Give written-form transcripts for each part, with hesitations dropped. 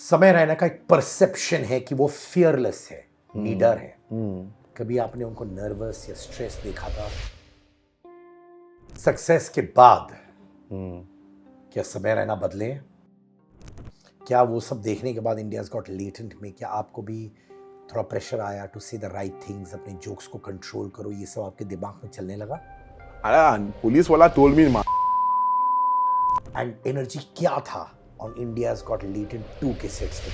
समय रैना का एक परसेप्शन है कि वो फियरलेस है, निडर है। कभी आपने उनको नर्वस या स्ट्रेस देखा था? सक्सेस के बाद क्या समय रैना बदले? क्या वो सब देखने के बाद इंडियाज गॉट लेटेंट में क्या आपको भी थोड़ा प्रेशर आया टू से द राइट थिंग्स, अपने जोक्स को कंट्रोल करो, ये सब आपके दिमाग में चलने लगा? Police wala told me, and energy क्या था ऑन इंडियाज गॉट लेटेंट 2 के सेट्स पे?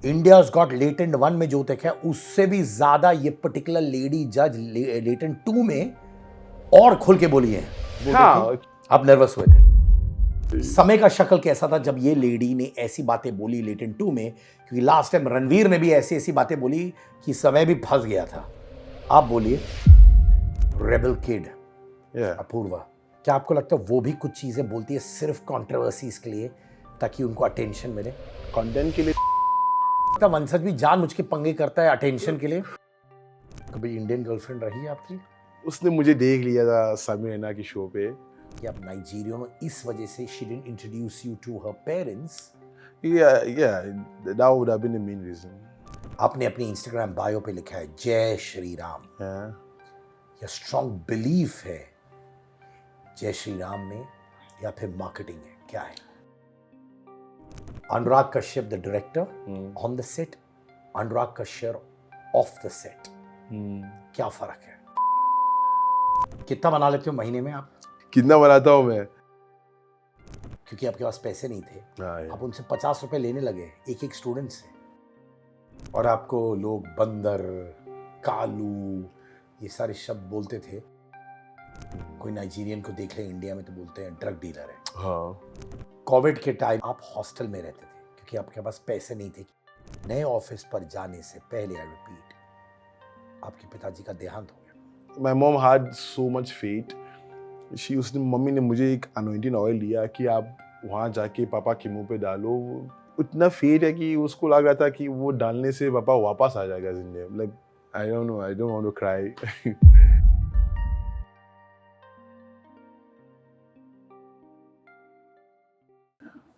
इंडियाज गॉट लेटेंट 1 में जो देखा उससे भी ज्यादा ये पर्टिकुलर लेडी जज लेटेंट 2 में और खुल के बोली है। वो हाँ। देखो, आप नर्वस हुए थे। समय का शक्ल कैसा था जब ये लेडी ने ऐसी बातें बोली लेटेंट 2 में? क्योंकि लास्ट टाइम रणवीर ने भी ऐसी ऐसी बातें बोली कि समय भी फंस गया था। आप बोलिए रेबल किड अपूर्वा, क्या आपको लगता है वो भी कुछ चीजें बोलती है सिर्फ कंट्रोवर्सीज के लिए ताकि उनको अटेंशन मिले? कंटेंट के लिए वंशज भी जानबूझ के पंगे करता है अटेंशन के लिए। कभी इंडियन गर्लफ्रेंड रही है आपकी? उसने मुझे देख लिया था समी रैना की शो पे। कि आप नाइजीरिया में इस वजह से she didn't introduce you to her parents? Yeah, that would have been the main reason. आपने अपनी इंस्टाग्राम बायो पे लिखा है जय श्री राम। या स्ट्रॉन्ग बिलीफ है जय श्री राम में या फिर मार्केटिंग है, क्या है? Anurag Kashyap the director on the set, Anurag Kashyap off the set, क्या फर्क है? कितना बना लेते हो महीने में आप? कितना बनाता हूँ मैं? क्योंकि आपके पास पैसे नहीं थे, हाँ, आप उनसे 50 रुपए लेने लगे एक एक स्टूडेंट से, और आपको लोग बंदर, कालू, ये सारे शब्द बोलते थे। कोई नाइजीरियन को देख ले इंडिया में तो बोलते हैं ड्रग डीलर है। हाँ। कोविड के टाइम आप हॉस्टल में रहते थे क्योंकि आपके पास पैसे नहीं थे। नए ऑफिस पर जाने से पहले, आई रिपीट, आपके पिताजी का देहांत हो गया। My mom had so much faith. उसने मम्मी ने मुझे एक अनोइंटिंग ऑयल दिया कि आप वहाँ जाके पापा के मुंह पे डालो। उतना फेट है कि उसको लग रहा था कि वो डालने से पापा वापस आ जाएगा जिंदगी। Like I don't know, I don't want to cry.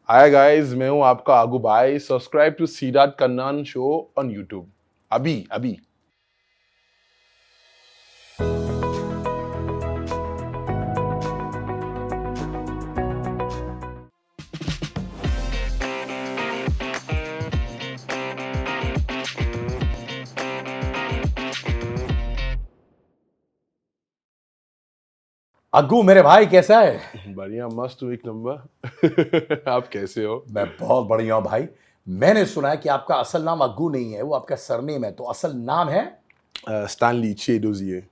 Hi guys, मैं हूँ आपका आगू भाई। Subscribe to Siddharth Kannan show on YouTube अभी। अग्गू मेरे भाई कैसा है? बढ़िया, मस्त, एक नंबर। आप कैसे हो? मैं बहुत बढ़िया हूं भाई। मैंने सुना है कि आपका असल नाम अग्गू नहीं है, वो आपका सरनेम है, तो असल नाम है? स्टैनली चेडोजिए।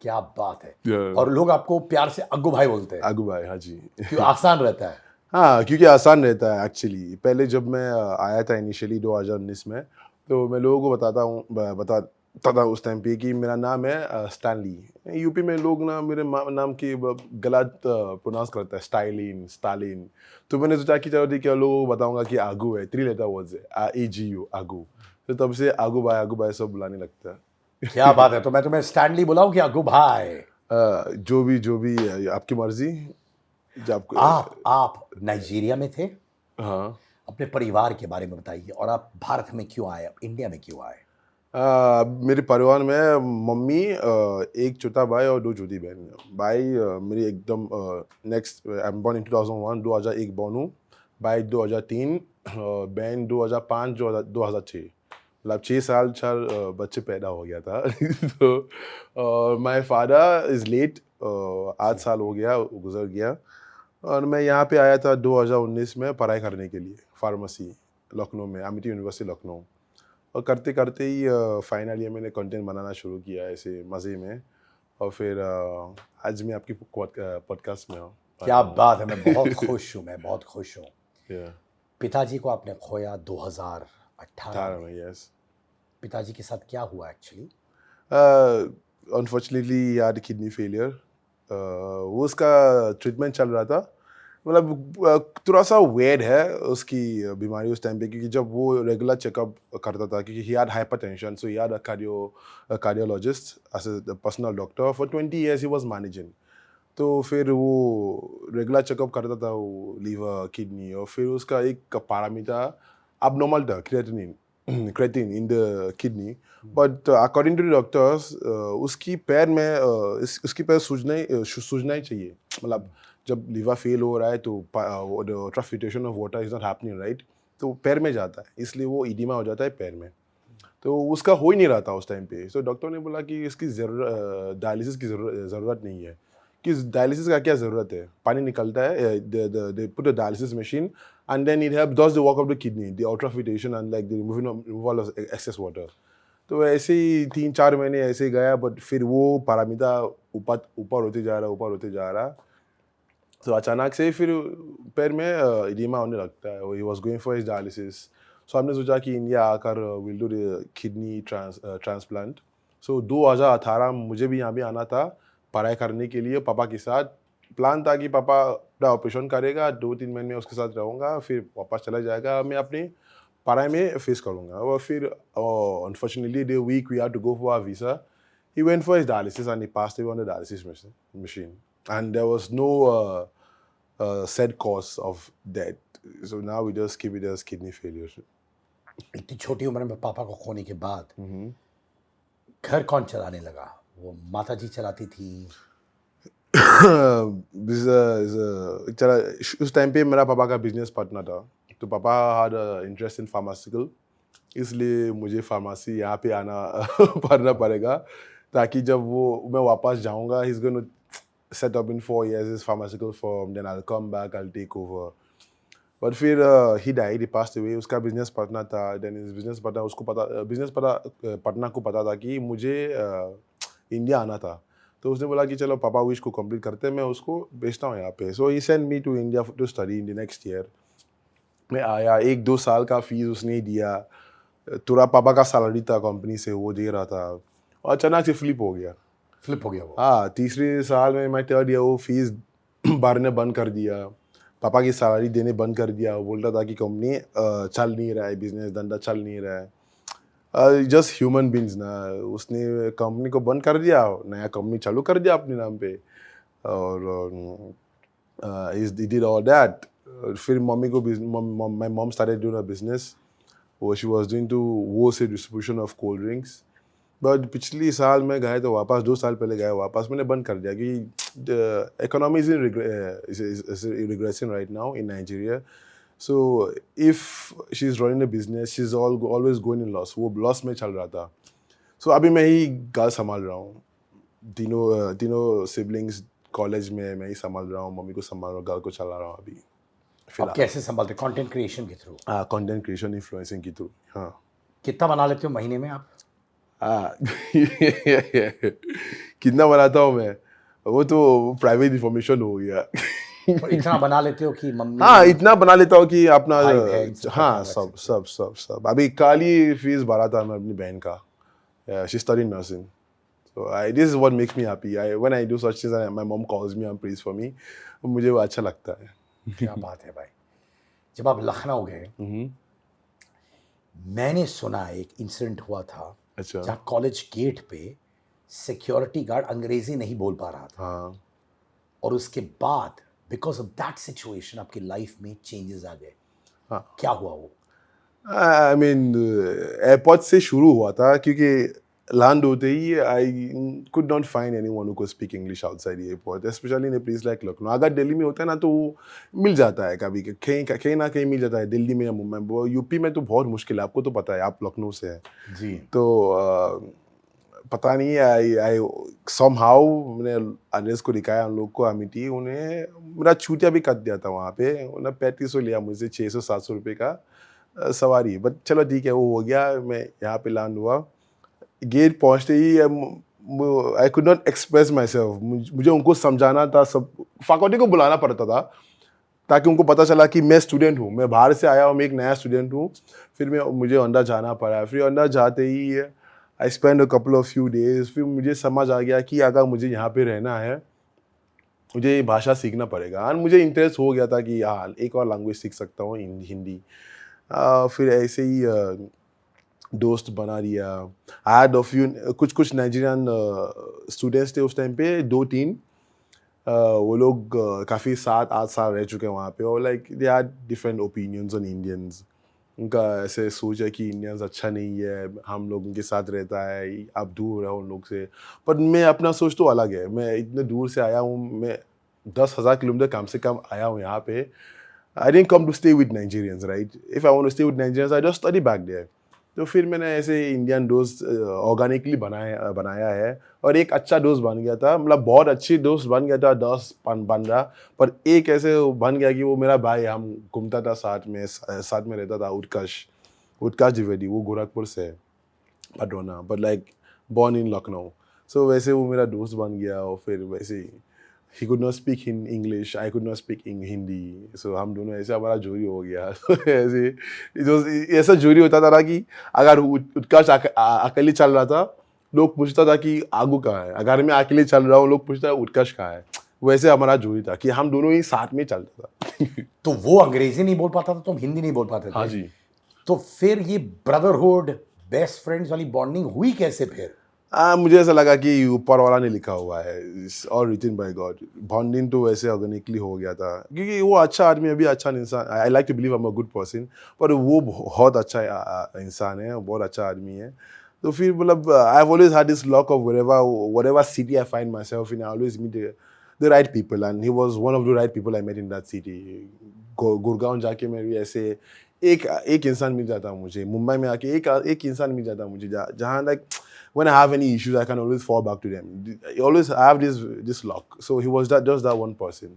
क्या बात है। और लोग आपको प्यार से अग्गू भाई बोलते हैं? आगू भाई, हाँ जी। क्यों? आसान रहता है? हाँ, क्योंकि आसान रहता है एक्चुअली। पहले जब मैं आया था इनिशियली 2019 में, तो मैं लोगों को बताता था उस टाइम पे कि मेरा नाम है स्टैनली। यूपी में लोग ना मेरे नाम की गलत प्रोनाउंस करता है, स्टालिन। तो मैंने सोचा कि चलो ठीक है, लोगों को बताऊंगा कि आगू है, 3 लेटर वर्ड्स है, AGU, आगू। तो तब से आगू भाई सब बुलाने लगता है। क्या बात है। तो मैं तुम्हें स्टैनली बुलाऊं कि अग्गू भाई? जो भी आपकी मर्जी। जब आप नाइजीरिया में थे? हाँ। अपने परिवार के बारे में बताइए, और आप भारत में क्यों आए, इंडिया में क्यों आए? मेरे परिवार में मम्मी, एक छोटा भाई और 2 छोटी बहन है। भाई मेरी एकदम next, I am born in 2001, 2001 born हूँ। भाई 2003, बहन 2005, 2006। मतलब 6 साल 4 बच्चे पैदा हो गया था। तो माय फादर इज़ लेट, 8 साल हो गया, गुजर गया। और मैं यहाँ पे आया था 2019 में पढ़ाई करने के लिए, फार्मेसी, लखनऊ में, अमिटी यूनिवर्सिटी लखनऊ। और करते करते ही फाइनल ईयर मैंने कंटेंट बनाना शुरू किया ऐसे मज़े में। और फिर आज मैं आपकी पॉडकास्ट में हूँ। क्या बात है। मैं बहुत खुश हूँ। Yeah, पिताजी को आपने खोया 2018 में। यस। पिताजी के साथ क्या हुआ actually? Unfortunately he had kidney failure. वो उसका ट्रीटमेंट चल रहा था। मतलब थोड़ा सा वेड है उसकी बीमारी उस टाइम पे, क्योंकि जब वो रेगुलर चेकअप करता था, क्योंकि he had hypertension, so he had a cardiologist as a personal doctor for 20 years he was managing. तो फिर वो रेगुलर चेकअप करता था वो लीवर किडनी, और फिर उसका एक पैरामीटर abnormal था, creatinine creatine in the kidney, but according to the doctors उसकी पैर में उसकी पैर सूजना ही चाहिए, मतलब जब लीवर फेल हो रहा है तो the transportation of water is not happening right, तो पैर में जाता है, इसलिए वो इडिमा हो जाता है पैर में। तो उसका हो ही नहीं रहा था उस टाइम पे, तो डॉक्टर ने बोला कि इसकी डायलिसिस की ज़रूरत नहीं है। कि डायलिसिस का क्या ज़रूरत है, पानी निकलता है, they put a dialysis machine and then it help does the work of the kidney, the ultrafiltration and like the removal of excess water. तो ऐसे ही 3-4 महीने ऐसे ही गया, बट फिर वो पैरामीटर ऊपर ऊपर ऊपर होते जा रहा। तो अचानक से फिर पैर में इडिमा होने लगता है, he was going for his dialysis. So हमने सोचा कि इंडिया आकर will do the kidney transplant. So 2018 मुझे भी यहाँ भी आना था पढ़ाई करने के लिए पापा के साथ। प्लान था कि पापा अपना ऑपरेशन करेगा, 2-3 महीने में उसके साथ रहूँगा, फिर वापस चला जाएगा, मैं अपनी पढ़ाई में फेस करूँगा। और फिर unfortunately the week we had to go for our visa, he went for his dialysis and he passed away on the dialysis machine. And there was no said cause of death. So now we just keep it as kidney failure. इतनी छोटी उम्र में पापा को खोने के बाद घर कौन चलाने लगा? वो माता जी चलाती थी? चला, उस टाइम पे मेरा पापा का बिजनेस पार्टनर था, तो पापा had इंटरेस्ट इन फार्मास्यूटिकल, इसलिए मुझे फार्मेसी यहाँ पे आना पड़ना पड़ेगा, ताकि जब वो मैं वापस जाऊँगा, he's going to set up in 4 years his pharmaceutical firm, then I'll come back, I'll take over. But फिर he died, he passed away, उसका बिजनेस पार्टनर था, then his बिजनेस पार्टनर उसको पता बिजनेस पार्टनर को पता था कि मुझे इंडिया आना था, तो उसने बोला कि चलो पापा विश को कंप्लीट करते हैं, मैं उसको भेजता हूँ यहाँ पे। So he send me to India to study in the next year. मैं आया, 1-2 साल का फीस उसने ही दिया, थोड़ा पापा का सैलरी था कंपनी से वो दे रहा था, और अचानक से फ्लिप हो गया। फ्लिप हो गया वो? हाँ, तीसरे साल में मैं 3rd ईयर वो फीस भरने बंद कर दिया, पापा की सैलरी देने बंद कर दिया। वो बोल रहा था कि कंपनी चल नहीं रहा है, बिजनेस धंधा चल नहीं रहा है। जस्ट ह्यूमन बींग्स ना, उसने कंपनी को बंद कर दिया, नया कंपनी चालू कर दिया अपने नाम पे, और he did all that. फिर मम्मी को my mom started doing a business, or she was doing to wholesale distribution of cold drinks. But पिछली साल में गए तो वापस 2 साल पहले गए वापस, मैंने बंद कर दिया कि the economy is regressing right now in Nigeria. So if she is running a business, she is always going in loss, वो लॉस में चल रहा था। सो अभी मैं ही घर संभाल रहा हूँ, तीनों सिबलिंग्स कॉलेज में, मैं ही संभाल रहा हूँ, मम्मी को संभाल रहा हूँ, घर को चला रहा हूँ अभी आप फिलहाल। कैसे संभालते? कंटेंट क्रिएशन के थ्रू? कंटेंट क्रिएशन, इन्फ्लुएंसिंग के थ्रू। हाँ कितना बना लेते हो महीने में आप? कितना बनाता हूँ मैं, वो तो प्राइवेट इन्फॉर्मेशन हो गया। तो इतना बना लेते हो कि मम्मी? हाँ, इतना बना लेता हूँ कि अपना भाई बहन सबका हाँ, ख्याल रख सब सब सब सब। अभी कल ही फीस भरा था मैं अपनी बहन का, she study nursing. So this is what makes me happी। When I do such things, my mom calls me and prays for me, मुझे वो अच्छा लगता है। क्या बात है भाई। जब आप लखनऊ गए, मैंने सुना एक इंसिडेंट हुआ था अच्छा। जहाँ कॉलेज गेट पे सिक्योरिटी गार्ड अंग्रेजी नहीं बोल पा रहा था, हाँ, और उसके बाद बिकॉज ऑफ दैट सिचुएशन आपकी लाइफ में चेंजेस आ गए। हाँ। क्या हुआ वो? आई मीन एयरपोर्ट से शुरू हुआ था, क्योंकि लैंड होते ही I could not find anyone who could speak English outside airport, specially in a place like Lucknow. अगर दिल्ली में होता है ना तो मिल जाता है, कभी कहीं ना कहीं मिल जाता है, दिल्ली में या मुंबई में। यूपी में तो बहुत मुश्किल है, आपको तो पता है, आप लखनऊ से हैं। जी। तो पता नहीं, आई समहाउ मैंने अड्रेस को दिखाया उन लोग को, अमिटी, उन्हें मेरा छूटिया भी काट दिया था वहाँ पे, उन्हें 3500 लिया मुझसे, 600-700 रुपये का सवारी। बट चलो ठीक है, वो हो गया, मैं यहाँ पे लैंड हुआ। गेट पहुँचते ही I could not express myself, मुझे उनको समझाना था, सब फैकल्टी को बुलाना पड़ता था ताकि उनको पता चला कि मैं स्टूडेंट हूँ, मैं बाहर से आया हूँ, मैं एक नया स्टूडेंट हूँ। फिर मुझे अंदर जाना पड़ा, फिर अंदर जाते ही I spend a couple of few days. फिर मुझे समझ आ गया कि अगर मुझे यहाँ पे रहना है, मुझे ये भाषा सीखना पड़ेगा। और मुझे इंटरेस्ट हो गया था कि हाँ, एक और लैंग्वेज सीख सकता हूँ, हिंदी। फिर ऐसे ही दोस्त बना दिया। आई हैड ऑफ यू कुछ नाइजीरियन स्टूडेंट्स थे उस टाइम पे, 2-3, वो लोग काफ़ी 7-8 साल रह चुके हैं वहाँ पे और like they are different opinions on Indians. उनका ऐसे सोच है कि इंडियंस अच्छा नहीं है, हम लोग उनके साथ रहता है, आप दूर रहो उन लोग से। पर मैं अपना सोच तो अलग है, मैं इतने दूर से आया हूँ, मैं 10,000 किलोमीटर कम से कम आया हूँ यहाँ पे। I didn't come to stay with Nigerians, right? If I want to stay with Nigerians I just study back there. तो फिर मैंने ऐसे इंडियन दोस्त ऑर्गेनिकली बनाया है और एक अच्छा दोस्त बन गया था, मतलब बहुत अच्छी दोस्त बन गया था, 10-15। पर एक ऐसे बन गया कि वो मेरा भाई, हम घूमता था साथ में रहता था। उत्कर्ष उत्कर्ष द्विवेदी, वो गोरखपुर से है, पटौना, but like born in Lucknow. So वैसे वो मेरा दोस्त बन गया और फिर वैसे ही could not speak in English, I could not speak in Hindi, so हम दोनों ऐसे हमारा जोड़ी हो गया। ऐसे ऐसा जोड़ी होता था ना कि अगर उत्कर्ष अकेले चल रहा था, लोग पूछता था कि आगू कहाँ है, अगर मैं अकेले चल रहा हूँ लोग पूछता है उत्कर्ष कहाँ है। वैसे हमारा जोड़ी था कि हम दोनों ही साथ में चलता था। तो वो अंग्रेजी नहीं बोल पाता था, तुम हिंदी नहीं बोल पाते हाँ थे। जी। तो फिर ये ब्रदरहुड, बेस्ट फ्रेंड्स वाली बॉन्डिंग हुई कैसे फिर? मुझे ऐसा लगा कि ऊपर वाला ने लिखा हुआ है, और रिटन बाय गॉड। बॉन्डिंग तो वैसे ऑर्गेनिकली हो गया था क्योंकि वो अच्छा आदमी है, अभी अच्छा इंसान। I like to believe I am a good person, पर वो बहुत अच्छा इंसान है, बहुत अच्छा आदमी है। तो फिर मतलब I have always had this luck of whatever city I find myself in, I always meet the right people and he was one of the right people I met in that city. Gurgaon जाके मैं भी ऐसे एक एक इंसान मिल जाता मुझे, मुंबई में आके एक इंसान मिल जाता मुझे जहाँ like when I have any issues, I can always fall back to them. I always have this luck. So he was just that one person.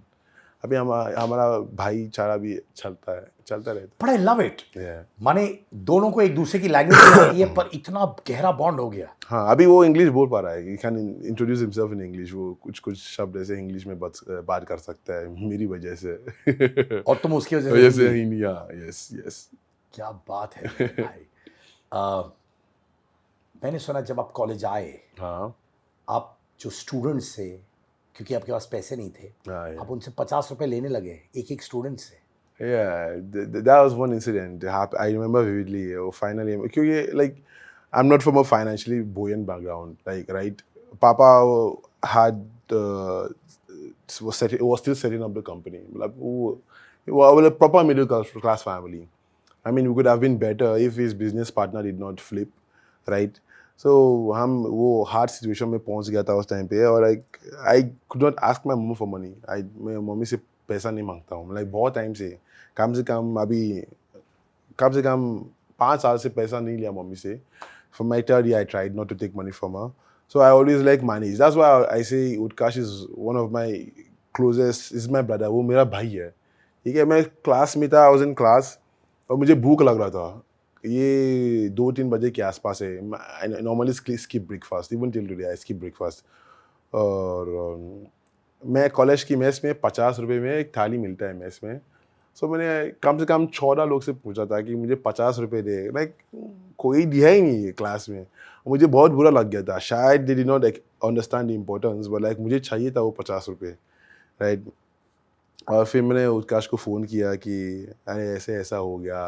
अभी हमारा भाईचारा भी चलता रहता बट आई लव इट। है। Yeah. माने दोनों को एक दूसरे की लैंग्वेज नहीं आती है पर इतना गहरा बॉन्ड हो गया। हाँ, अभी वो इंग्लिश बोल पा रहा है, he can introduce himself in English, वो कुछ शब्द ऐसे इंग्लिश में बात कर सकता है मेरी वजह से। और तुम उसकी वजह वजह से से हिंदी। हिंदी, हाँ, यस यस। क्या बात है मेरे भाई। अ, मैंने सुना जब आप कॉलेज आए, हाँ आप जो स्टूडेंट्स थे, क्योंकि आपके पास पैसे नहीं थे, हाँ। आप उनसे 50 रुपए लेने लगे एक एक स्टूडेंट से। Yeah, that was one incident that happened. I remember vividly. Finally, क्योंकि like I'm not from a financially buoyant background. Like, right, Papa had was still setting up the company. मतलब वो well, a proper middle class family. I mean, we could have been better if his business partner did not flip, right? So हम वो hard situation में पहुंच गया था उस time पे, और like I could not ask my mom for money. मैं मम्मी से पैसा नहीं मांगता हूँ, like बहुत टाइम से, कम से कम 5 साल से पैसा नहीं लिया मम्मी से। From my third year, I tried not to take money from her. So I always like manage. That's why I say Utkarsh is one of my closest, is my brother. वो मेरा भाई है, ठीक है। मैं class में था, I was in class, और मुझे भूख लग रहा था। ये 2-3 बजे के आसपास है। I normally skip breakfast, even till today I skip breakfast. और मैं कॉलेज की मेस में 50 रुपये में एक थाली मिलता है मेस में। सो मैंने कम से कम 14 लोग से पूछा था कि मुझे 50 रुपये दे, लाइक कोई दिया ही नहीं है क्लास में। मुझे बहुत बुरा लग गया था, शायद they did not understand the importance, but like मुझे चाहिए था वो 50 रुपये, राइट। और फिर मैंने उत्कर्ष को फ़ोन किया कि अरे ऐसे ऐसा हो गया,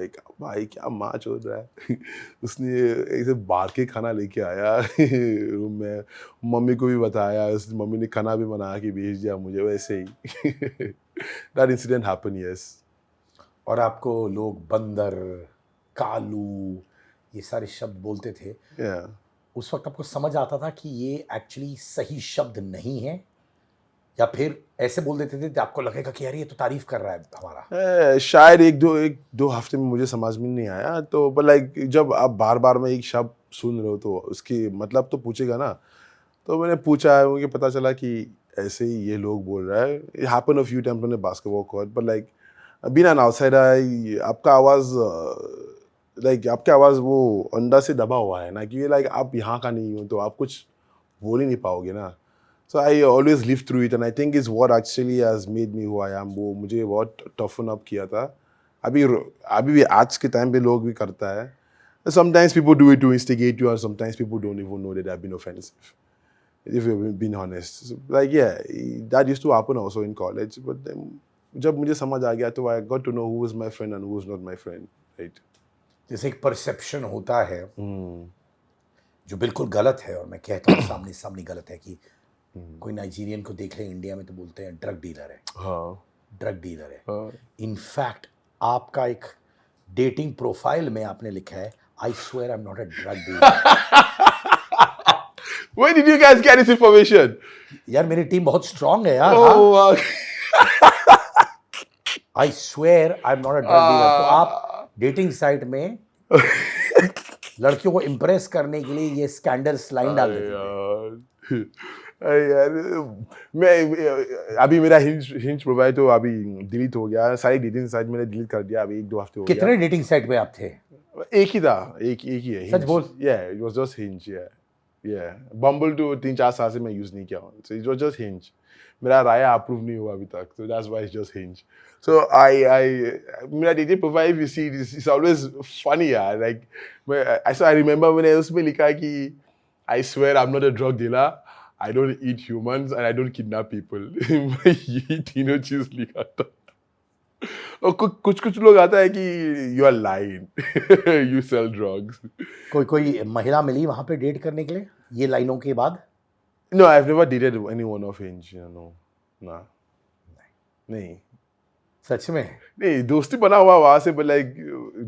एक भाई क्या माच हो रहा है। उसने ऐसे बाहर के खाना लेके आया रूम में, मम्मी को भी बताया, उस मम्मी ने खाना भी बना के भेज दिया मुझे, वैसे ही। That incident happen, yes. और आपको लोग बंदर, कालू, ये सारे शब्द बोलते थे। या उस वक्त आपको समझ आता था कि ये एक्चुअली सही शब्द नहीं है, या फिर ऐसे बोल देते थे तो आपको लगेगा कि यार ये तो तारीफ कर रहा है हमारा? शायद एक दो हफ्ते में मुझे समझ में नहीं आया, तो पर लाइक जब आप बार बार में एक शब्द सुन रहे हो तो उसकी मतलब तो पूछेगा ना। तो मैंने पूछा, मुझे पता चला कि ऐसे ही ये लोग बोल रहा है। It happen a few times on the basketball court, but like being an outsider, आपका आवाज़ आपका आवाज़ वो अंदर से दबा हुआ है ना, कि लाइक आप यहाँ का नहीं हो तो आप कुछ बोल ही नहीं पाओगे ना। So I always live through it, and I think it's what actually has made me who I am. वो मुझे बहुत toughen up किया था। अभी भी आज के टाइम पे लोग भी करता है। Sometimes people do it to instigate you, and sometimes people don't even know that they've been offensive, if you're being honest. So, like yeah, that used to happen also in college. But then जब मुझे समझ आ गया तो I got to know who was my friend and who was not my friend, right? जैसे एक perception होता है जो बिल्कुल गलत है, और मैं कहता हूँ सामने सामने गलत है, कि कोई नाइजीरियन को देख ले इंडिया में तो बोलते हैं ड्रग डीलर है, हाँ ड्रग डीलर है। हाँ इनफैक्ट आपका एक डेटिंग प्रोफाइल में आपने लिखा है I swear I am not a drug dealer. Where did you guys get this information? यार मेरी टीम बहुत स्ट्रांग है यार। Oh, wow. I swear I am not a drug dealer. तो आप डेटिंग साइट में लड़कियों को इम्प्रेस करने के लिए ये स्कैंडल्स लाइन डाल देते थे। अरे यार मैं अभी मेरा हिंज प्रोफाइल तो अभी डिलीट हो गया, सारी डेटिंग साइट मैंने डिलीट कर दिया अभी 1-2 हफ्ते हो कितने डेटिंग साइट पे आप थे? गया। एक ही था, एक ही है। सच बोल। Yeah, it was just Hinge, yeah. Bumble तो 3-4 साल से मैं यूज नहीं किया हूँ, so it was just Hinge. मेरा राया अप्रूव नहीं हुआ अभी तक, so that's why it's just Hinge. So मेरा dating profile if you see it's always funny यार, like I remember मैंने उसमें लिखा कि I swear I'm not a drug dealer, I don't eat humans and I don't kidnap people. मैं यही तीनों चीज लिखा था। और कुछ लोग आता है कि you are lying, you sell drugs. कोई महिला मिली वहां पे डेट करने के लिए ये लाइनों के बाद? No I have never dated anyone of Hinge, no ना नहीं सच में? नहीं, दोस्ती बना हुआ वहां से, बट लाइक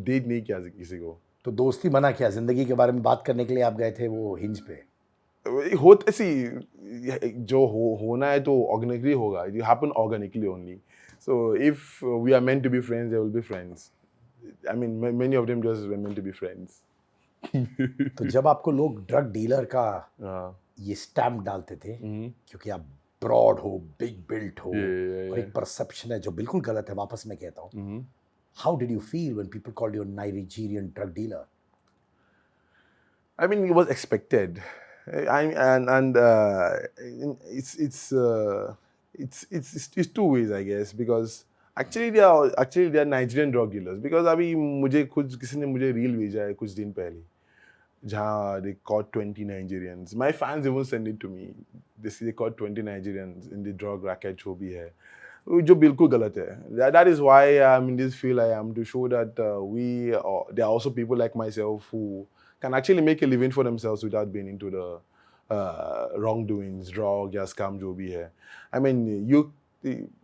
डेट नहीं किया किसी को। तो दोस्ती बना क्या, जिंदगी के बारे में बात करने के लिए आप गए थे वो हिंज पे? होत ऐसी जो होना है तो ऑर्गेनिकली होगा, it happen organically only. So if we are meant to be friends, they will be friends. I mean, many of them just were meant to be friends. तो जब आपको लोग ड्रग डीलर का हाँ ये स्टैम्प डालते थे क्योंकि आप ब्रॉड हो, बिग बिल्ट हो, और एक परसेप्शन है जो बिल्कुल गलत है, वापस मैं कहता हूँ, how did you feel when people called you Nigerian drug dealer? I mean, it was expected. It's two ways, I guess, because actually they are Nigerian drug dealers. Because अभी मुझे खुद किसी ने मुझे रील भेजा है कुछ दिन पहले, जहाँ they caught 20 Nigerians. My fans even send it to me. They caught 20 Nigerians in the drug racket जो भी है, जो बिल्कुल गलत है. That is why I'm in this field. I am to show that there are also people like myself who can actually make a living for themselves without being into the wrongdoings, drug या scam जो भी है. I mean,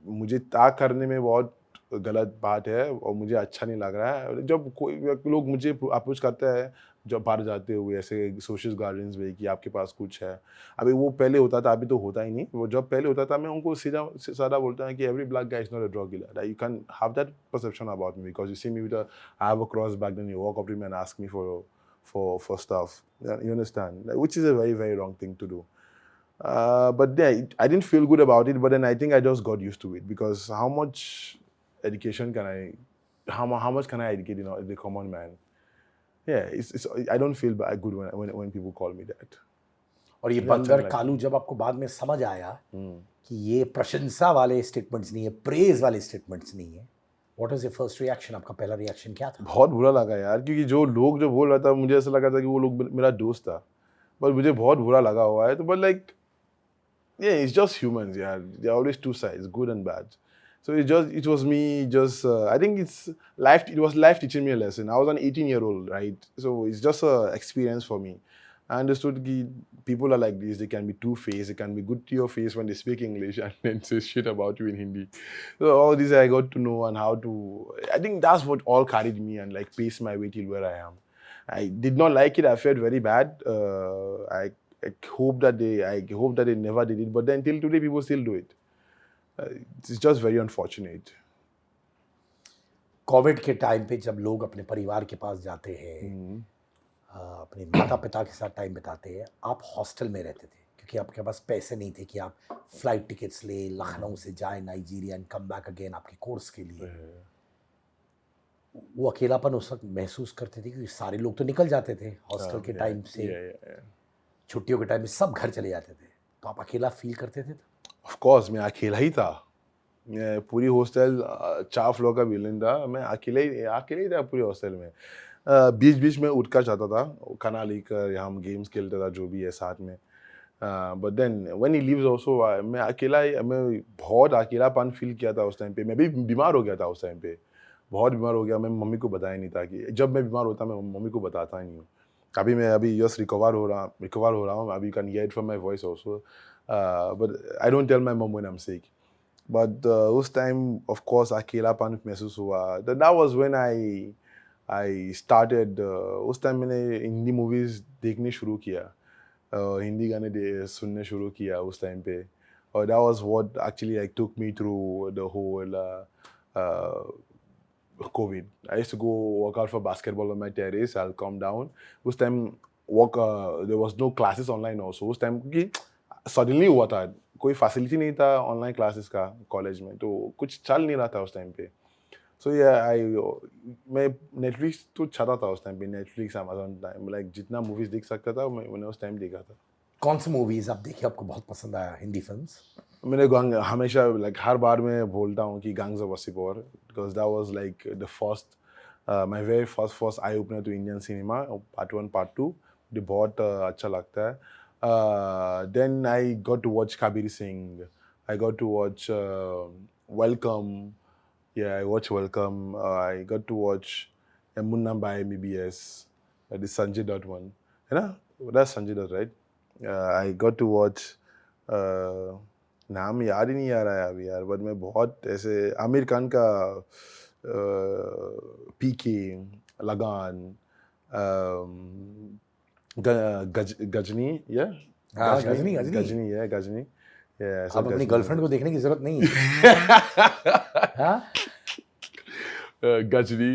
मुझे ताक करने में बहुत गलत बात है और मुझे अच्छा नहीं लग रहा है जब कोई लोग मुझे अप्रोच करते हैं जब बाहर जाते हुए ऐसे सोशल गार्डन्स में कि आपके पास कुछ है। अभी वो पहले होता था, अभी तो होता ही नहीं। वो जब पहले होता था मैं उनको सीधा साधा बोलता है कि every black guy is not a drug dealer. You can have that perception about me because you see me with I have a cross back, then you walk up to me and ask me for stuff. You understand? Which is a very, very wrong thing to do. But yeah, I didn't feel good about it, but then I think I just got used to it because how much education can how much can I educate the common man? Yeah, I don't feel good when people call me that. और ये बंदर कालू जब आपको बाद में समझ आया कि ये प्रशंसा वाले स्टेटमेंट्स नहीं है, प्रेज वाले स्टेटमेंट्स नहीं है, What was your first reaction? आपका पहला रिएक्शन क्या था? बहुत बुरा लगा यार, क्योंकि जो लोग जो बोल रहा था मुझे ऐसा लगा था कि वो लोग मेरा दोस्त था, पर मुझे बहुत बुरा लगा हुआ है। तो but like yeah, it's just humans यार, there are always two sides, good and bad. So it was me just I think it was life teaching me a lesson. I was an 18-year-old, right? So it's just a experience for me. I understood that people are like this. They can be two-faced. They can be good to your face when they speak English and then say shit about you in Hindi. So all this I got to know and how to. I think that's what all carried me and like paced my way till where I am. I did not like it. I felt very bad. I hope that they never did it. But then till today, people still do it. It's just very unfortunate. Covid के time पे जब लोग अपने परिवार के पास जाते हैं, अपने माता पिता के साथ टाइम बिताते हैं, आप हॉस्टल में रहते थे क्योंकि आपके पास पैसे नहीं थे कि आप फ्लाइट टिकट्स ले लखनऊ से जाए Nigeria and come back again आपके कोर्स के लिए। वो अकेलापन उस वक्त महसूस करते थे क्योंकि सारे लोग तो निकल जाते थे हॉस्टल के टाइम से, छुट्टियों के टाइम में सब घर चले जाते थे, तो आप अकेला फील करते थे? ऑफ कोर्स मैं अकेला ही था। मैं पूरी हॉस्टल 4 फ्लोर का बिल्डिंग था, मैं अकेले ही था पूरे हॉस्टल में। बीच बीच में उठकर जाता था, खाना लेकर, यहाँ हम गेम्स खेलते था जो भी है साथ में। But then when he leaves also मैं बहुत अकेलापन फील किया था उस टाइम पे। मैं भी बीमार हो गया था उस टाइम पे, बहुत बीमार हो गया। मैं मम्मी को बताया नहीं था कि जब मैं बीमार होता मैं मम्मी को बताता ही नहीं हूँ। अभी जस्ट रिकवर हो रहा हूँ। अभी can hear it from my voice also. but I don't tell my mom when I'm sick. But उस time of course अकेलापन महसूस हुआ. That was when I started. उस time मैंने हिंदी movies देखने शुरू किया. हिंदी गाने सुनने शुरू किया उस time पे. और that was what actually like took me through the whole uh, COVID. I used to go work out for basketball on my terrace. I'll come down. उस time there was no classes online also. उस time क्योंकि suddenly हुआ था. कोई facility नहीं था online classes का college में, तो कुछ चल नहीं रहा था उस टाइम पे. सो मैं नेटफ्लिक्स तो चाहता था उस टाइम पे. नेटफ्लिक्स, अमेजोन टाइम, लाइक जितना मूवीज देख सकता था मैंने उस टाइम देखा था. कौन सी मूवीज आप देखिए आपको बहुत पसंद आया हिंदी फिल्म्स? मैंने हमेशा लाइक हर बार मैं बोलता हूँ कि gangs of Wasseypur, because that was like the first my very first eye opener to Indian cinema. Part 1 part 2 मुझे बहुत अच्छा लगता है. Then I got to watch Kabir Singh. I got to watch Welcome. Yeah, I watched Welcome. I got to watch Munna by MBBS. The Sanjay Dutt one. You know? That's Sanjay Dutt, right? I got to watch. नाम याद ही नहीं आ रहा है अभी यार, but मैं बहुत ऐसे आमिर खान का पीके, लगान, गजनी, या गजनी अब अपनी गर्लफ्रेंड को देखने की जरूरत नहीं है. गजनी.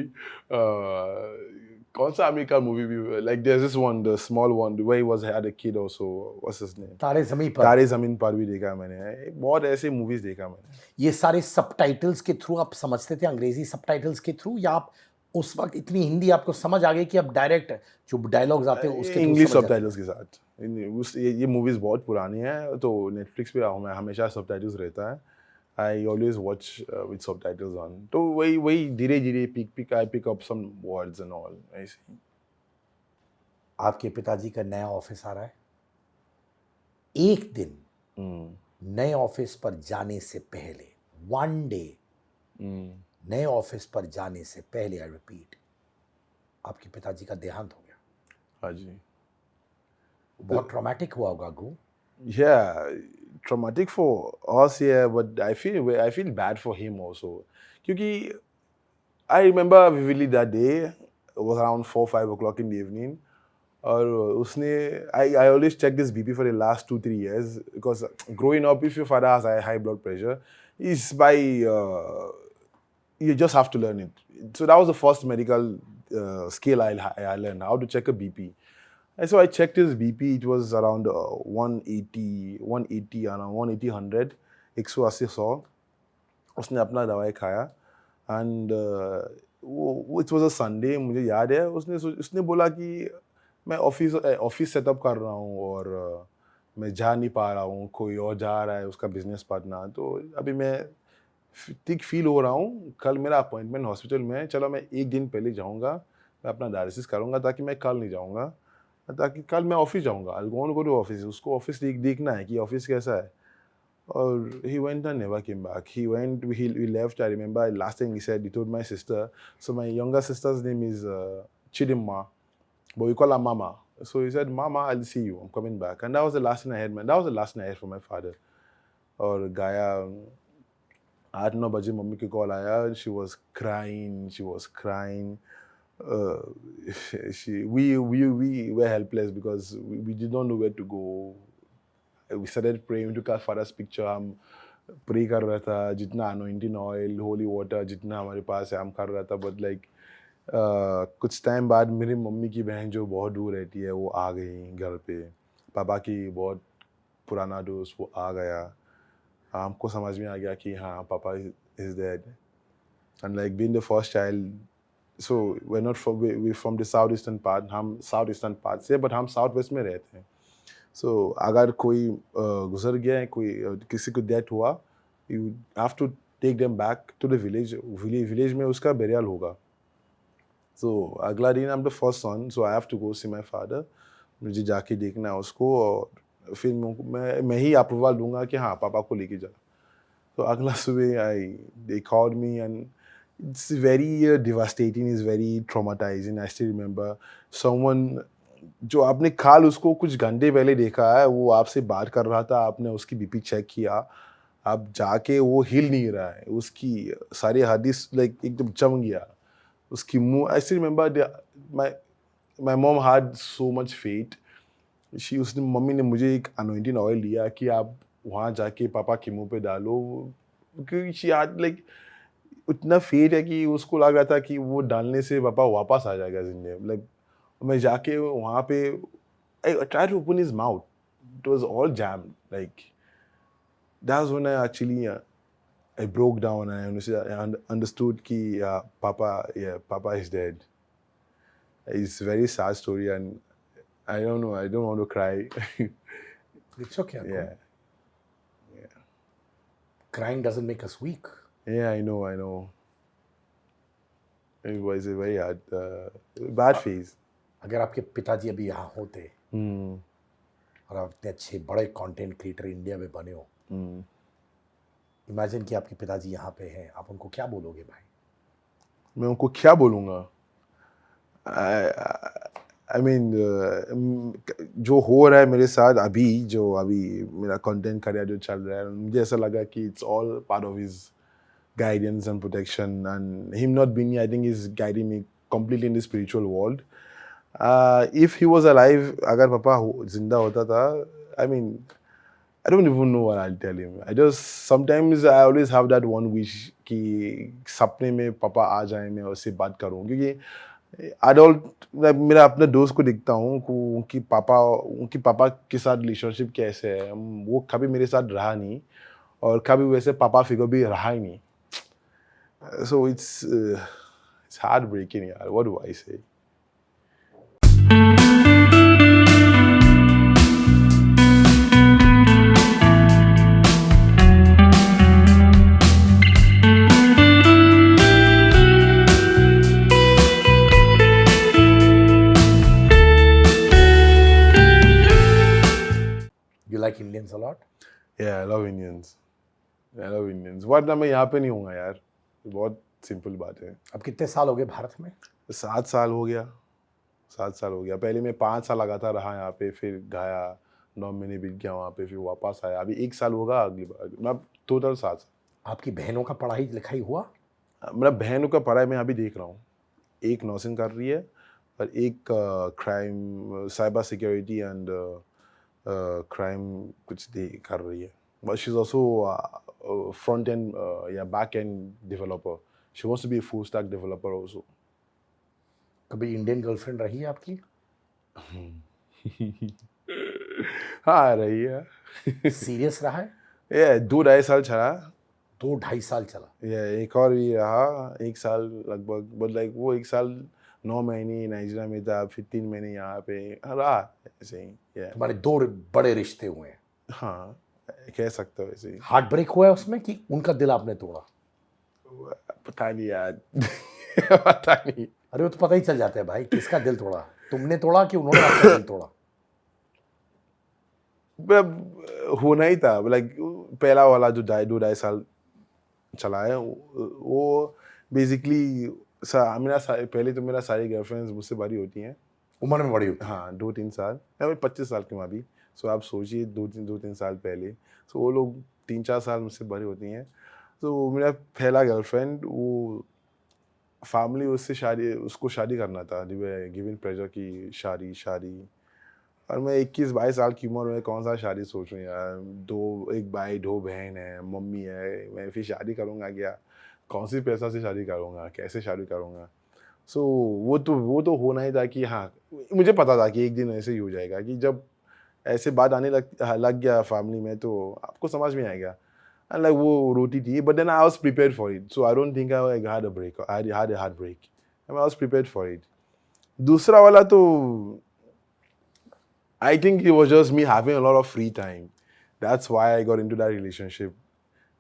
कौन सा आमिर का मूवी भी, like there is this one, the small one where he was had a kid also. What's his name? Taare Zameen पर भी देखा मैंने. बहुत ऐसे मूवीज देखा मैंने. ये सारे सबटाइटल्स के थ्रू आप समझते थे, अंग्रेजी सबटाइटल्स के थ्रू, या आप उस वक्त इतनी हिंदी आपको समझ आ गई कि अब डायरेक्ट जो डायलॉग्स आते हैं उसके इंग्लिश सबटाइटल्स के साथ. ये मूवीज बहुत पुरानी है, तो नेटफ्लिक्स पे हमेशा सबटाइटल्स रहता है. I always watch with subtitles on. तो वही धीरे-धीरे I pick up some words and all. I see. आपके पिताजी का नया ऑफिस आ रहा है. एक दिन नए ऑफिस पर जाने से पहले, one day नए ऑफिस पर जाने से पहले, आई रिपीट, आपके पिताजी का देहांत हो गया. हाँ जी. बहुत ट्रॉमेटिक हुआ होगा गु. Yeah, traumatic for us, yeah, but I feel bad for him also. क्योंकि I remember vividly that day. It was around 4-5 o'clock in the evening. और उसने I always check this BP for the last 2-3 years, because growing up, if your father has high blood pressure, it's by you just have to learn it. So that was the first medical skill I learned, how to check a BP. And so I checked his BP. It was around 180, around 180-100, 180 100. उसने अपना दवाई खाया. And it was a Sunday, मुझे याद है. उसने बोला कि मैं ऑफिस सेटअप कर रहा हूँ और मैं जा नहीं पा रहा हूँ, कोई और जा रहा है, उसका बिजनेस पार्टनर. तो अभी मैं ठीक फील हो रहा हूँ. कल मेरा अपॉइंटमेंट हॉस्पिटल में है. चलो मैं एक दिन पहले जाऊँगा, मैं अपना डायलिसिस करूँगा, ताकि मैं कल नहीं जाऊँगा, ताकि कल मैं ऑफिस जाऊँगा. I'll go to office. उसको ऑफिस देखना है कि ऑफिस कैसा है. और he went and never came back. He left. I remember last thing he said, he told my sister. So my younger sister's name is Chidimma, but we call her Mama. So he said, Mama, I'll see you. I'm coming back. And that was the last thing I had. That was the last thing I had from my father. और गाया 8-9 बजे mummy की call आया. She was crying. We were helpless because we did not know where to go. We started praying. We took our father's picture. हम pray कर रहा था, जितना anointing oil, holy water, जितना हमारे पास है हम कर रहा था. But like कुछ टाइम बाद मेरी मम्मी की बहन जो बहुत दूर रहती है, वो आ गई घर पे. पापा की बहुत पुराना दोस्त वो आ गया. हमको समझ में आ गया कि हाँ, पापा is dead. And like being the first child, so we're from the southeastern part. हम southeastern part से, but हम southwest में रहते हैं. So अगर कोई गुजर गया है, कोई किसी को डेथ हुआ, you have to take them back to the village. Village में उसका burial होगा. So अगला दिन I'm the first son, so I have to go see my father. मुझे जाके देखना है उसको, और फिर मैं ही अप्रूवल दूंगा कि हाँ, पापा को लेके जा. तो अगला सुबह they called me, and it's very devastating. It's very traumatizing. I still remember someone जो आपने कल उसको कुछ घंटे पहले देखा है, वो आपसे बात कर रहा था, आपने उसकी बीपी चेक किया, आप जाके वो हिल नहीं रहा है, उसकी सारी हड्डी लाइक एकदम जम गया, उसकी मुँह I still remember my my mom had so much faith, उसने मम्मी ने मुझे एक अनॉइंटिंग ऑयल दिया कि आप वहाँ जाके पापा के मुँह पे डालो, क्योंकि शी हैड लाइक उतना फेथ है कि उसको लग रहा था कि वो डालने से पापा वापस आ जाएगा ज़िंदगी में। लाइक मैं जाके वहाँ पे I tried to open his mouth. It was all jammed. Like that was when I actually I broke down and understood कि Papa is dead. It's a very sad story and I don't know. I don't want to cry. It's okay, uncle. Yeah, Crying doesn't make us weak. yeah. I know. It was a very hard, bad phase. अगर आपके पिताजी अभी यहाँ होते Hmm. और आप इतने अच्छे बड़े कंटेंट क्रिएटर इंडिया में बने हो, Hmm. इमेजिन कि आपके पिताजी यहाँ पे हैं, आप उनको क्या बोलोगे भाई? मैं उनको क्या बोलूँगा? आई मीन जो हो रहा है मेरे साथ अभी, जो अभी मेरा कंटेंट करियर जो चल रहा है, मुझे ऐसा लगा कि it's all part of his guidance and protection and him not being, I think is guiding me completely in the spiritual world. If he was alive, अगर पापा जिंदा होता था, I mean, I don't even know what I'll tell him. I just sometimes I always have that one wish कि सपने में पापा आ जाए, मैं उससे बात करूं, क्योंकि adult मेरा अपने दोस्त को दिखता हूँ कि उनकी पापा के साथ रिलेशनशिप कैसे है, वो कभी मेरे साथ रहा नहीं और कभी वैसे पापा फिगर भी रहा ही नहीं. So it's heartbreaking, यार. What do I say? You like Indians a lot? Yeah, I love Indians. वरना मैं यहाँ पे नहीं हूँगा यार. बहुत सिंपल बात है. अब कितने साल हो गए भारत में? 7 साल हो गया. 7 साल हो गया. पहले मैं 5 साल लगातार रहा यहाँ पे, फिर गया, 9 महीने बीत गया वहाँ पे, फिर वापस आया. अभी 1 साल होगा अगली बार. मैं टोटल 7 साल. आपकी बहनों का पढ़ाई लिखाई हुआ? मेरा बहनों का पढ़ाई मैं अभी देख रहा हूँ. एक नर्सिंग कर रही है और एक crime, cyber security and crime कुछ कर रही है. But she's also front end, back end developer. She wants to be a full stack developer also. कभी इंडियन गर्लफ्रेंड रही है आपकी? हाँ, रही है. सीरियस रहा है? ये 2-2.5 साल चला. 2-2.5 साल चला? ये एक और भी रहा 1 साल लगभग. बट लाइक वो 1 साल 9 महीने नाइजीरिया में था, फिर 3 महीने यहाँ पे रहा ऐसे ही. तुम्हारे 2 बड़े रिश्ते हुए हैं. हाँ, कह सकते हो ऐसे ही. हार्ट ब्रेक हुआ है उसमें कि उनका दिल आपने तोड़ा? पता नहीं यार. पता नहीं. अरे वो तो पता ही चल जाता है भाई, किसका दिल तोड़ा, तुमने तोड़ा कि उन्होंने आपका दिल तोड़ा? होना ही था. लाइक पहला वाला जो 2-2.5 साल चला है, वो बेसिकली पहले तो मेरा सारी गर्लफ्रेंड्स मुझसे बड़ी होती हैं. उम्र में बड़ी होती? हाँ, 2-3 साल. मैं 25 साल की हूँ अभी. सो आप सोचिए 2-3 साल पहले. सो वो लोग 3-4 साल मुझसे बड़ी होती हैं. तो मेरा पहला गर्लफ्रेंड, वो फैमिली उसको शादी करना था. गिवन प्रेशर की शादी. और मैं 21-22 साल की उम्र में कौन सा शादी सोच रही यार. एक भाई 2 बहन है, मम्मी है. मैं फिर शादी करूँगा क्या? कौन सी पैसा से शादी करूँगा? कैसे शादी करूँगा? सो वो तो होना ही था कि हाँ, मुझे पता था कि एक दिन ऐसे ही हो जाएगा कि जब ऐसे बात आने लग गया फैमिली में, तो आपको समझ में आएगा. एंड लाइक वो रोती थी, but then I was prepared for it. So I don't think I had a break. I had a heart break. I was prepared for it. दूसरा वाला तो I think it was just me having a lot of free time. That's why I got into that relationship.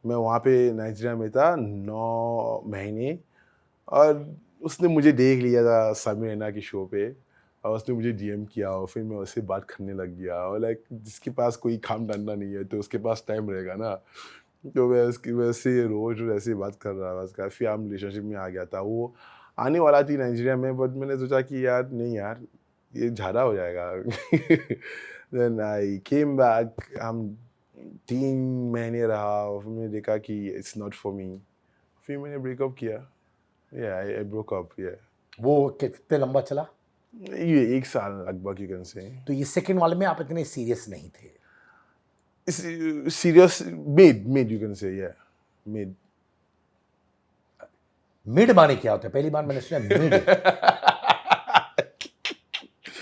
मैं वहाँ पे Nigeria में था 9 महीने और उसने मुझे देख लिया था समीर रैना की शो पे और उसने मुझे डीएम किया और फिर मैं उससे बात करने लग गया. और लाइक जिसके पास कोई काम धंधा नहीं है तो उसके पास टाइम रहेगा ना. तो मैं उसकी वजह से रोज ऐसे बात कर रहा था. फिर हम रिलेशनशिप में आ गया था. वो आने वाला थी नाइजीरिया में, बट मैंने सोचा कि यार नहीं यार, ये ज़्यादा हो जाएगा। देन आई केम बैक, हम 3 महीने रहा, फिर मैंने देखा कि इट्स नॉट फॉर मी, फिर मैंने ब्रेकअप किया। या आई ब्रोक अप। या वो कितने लंबा चला? ये 1 साल लगभग, यू कैन से। तो ये सेकंड वाले में आप इतने सीरियस नहीं थे? Serious, mid you can say. या मिड। मिड माने क्या होता है? पहली बार मैंने सुना मिड।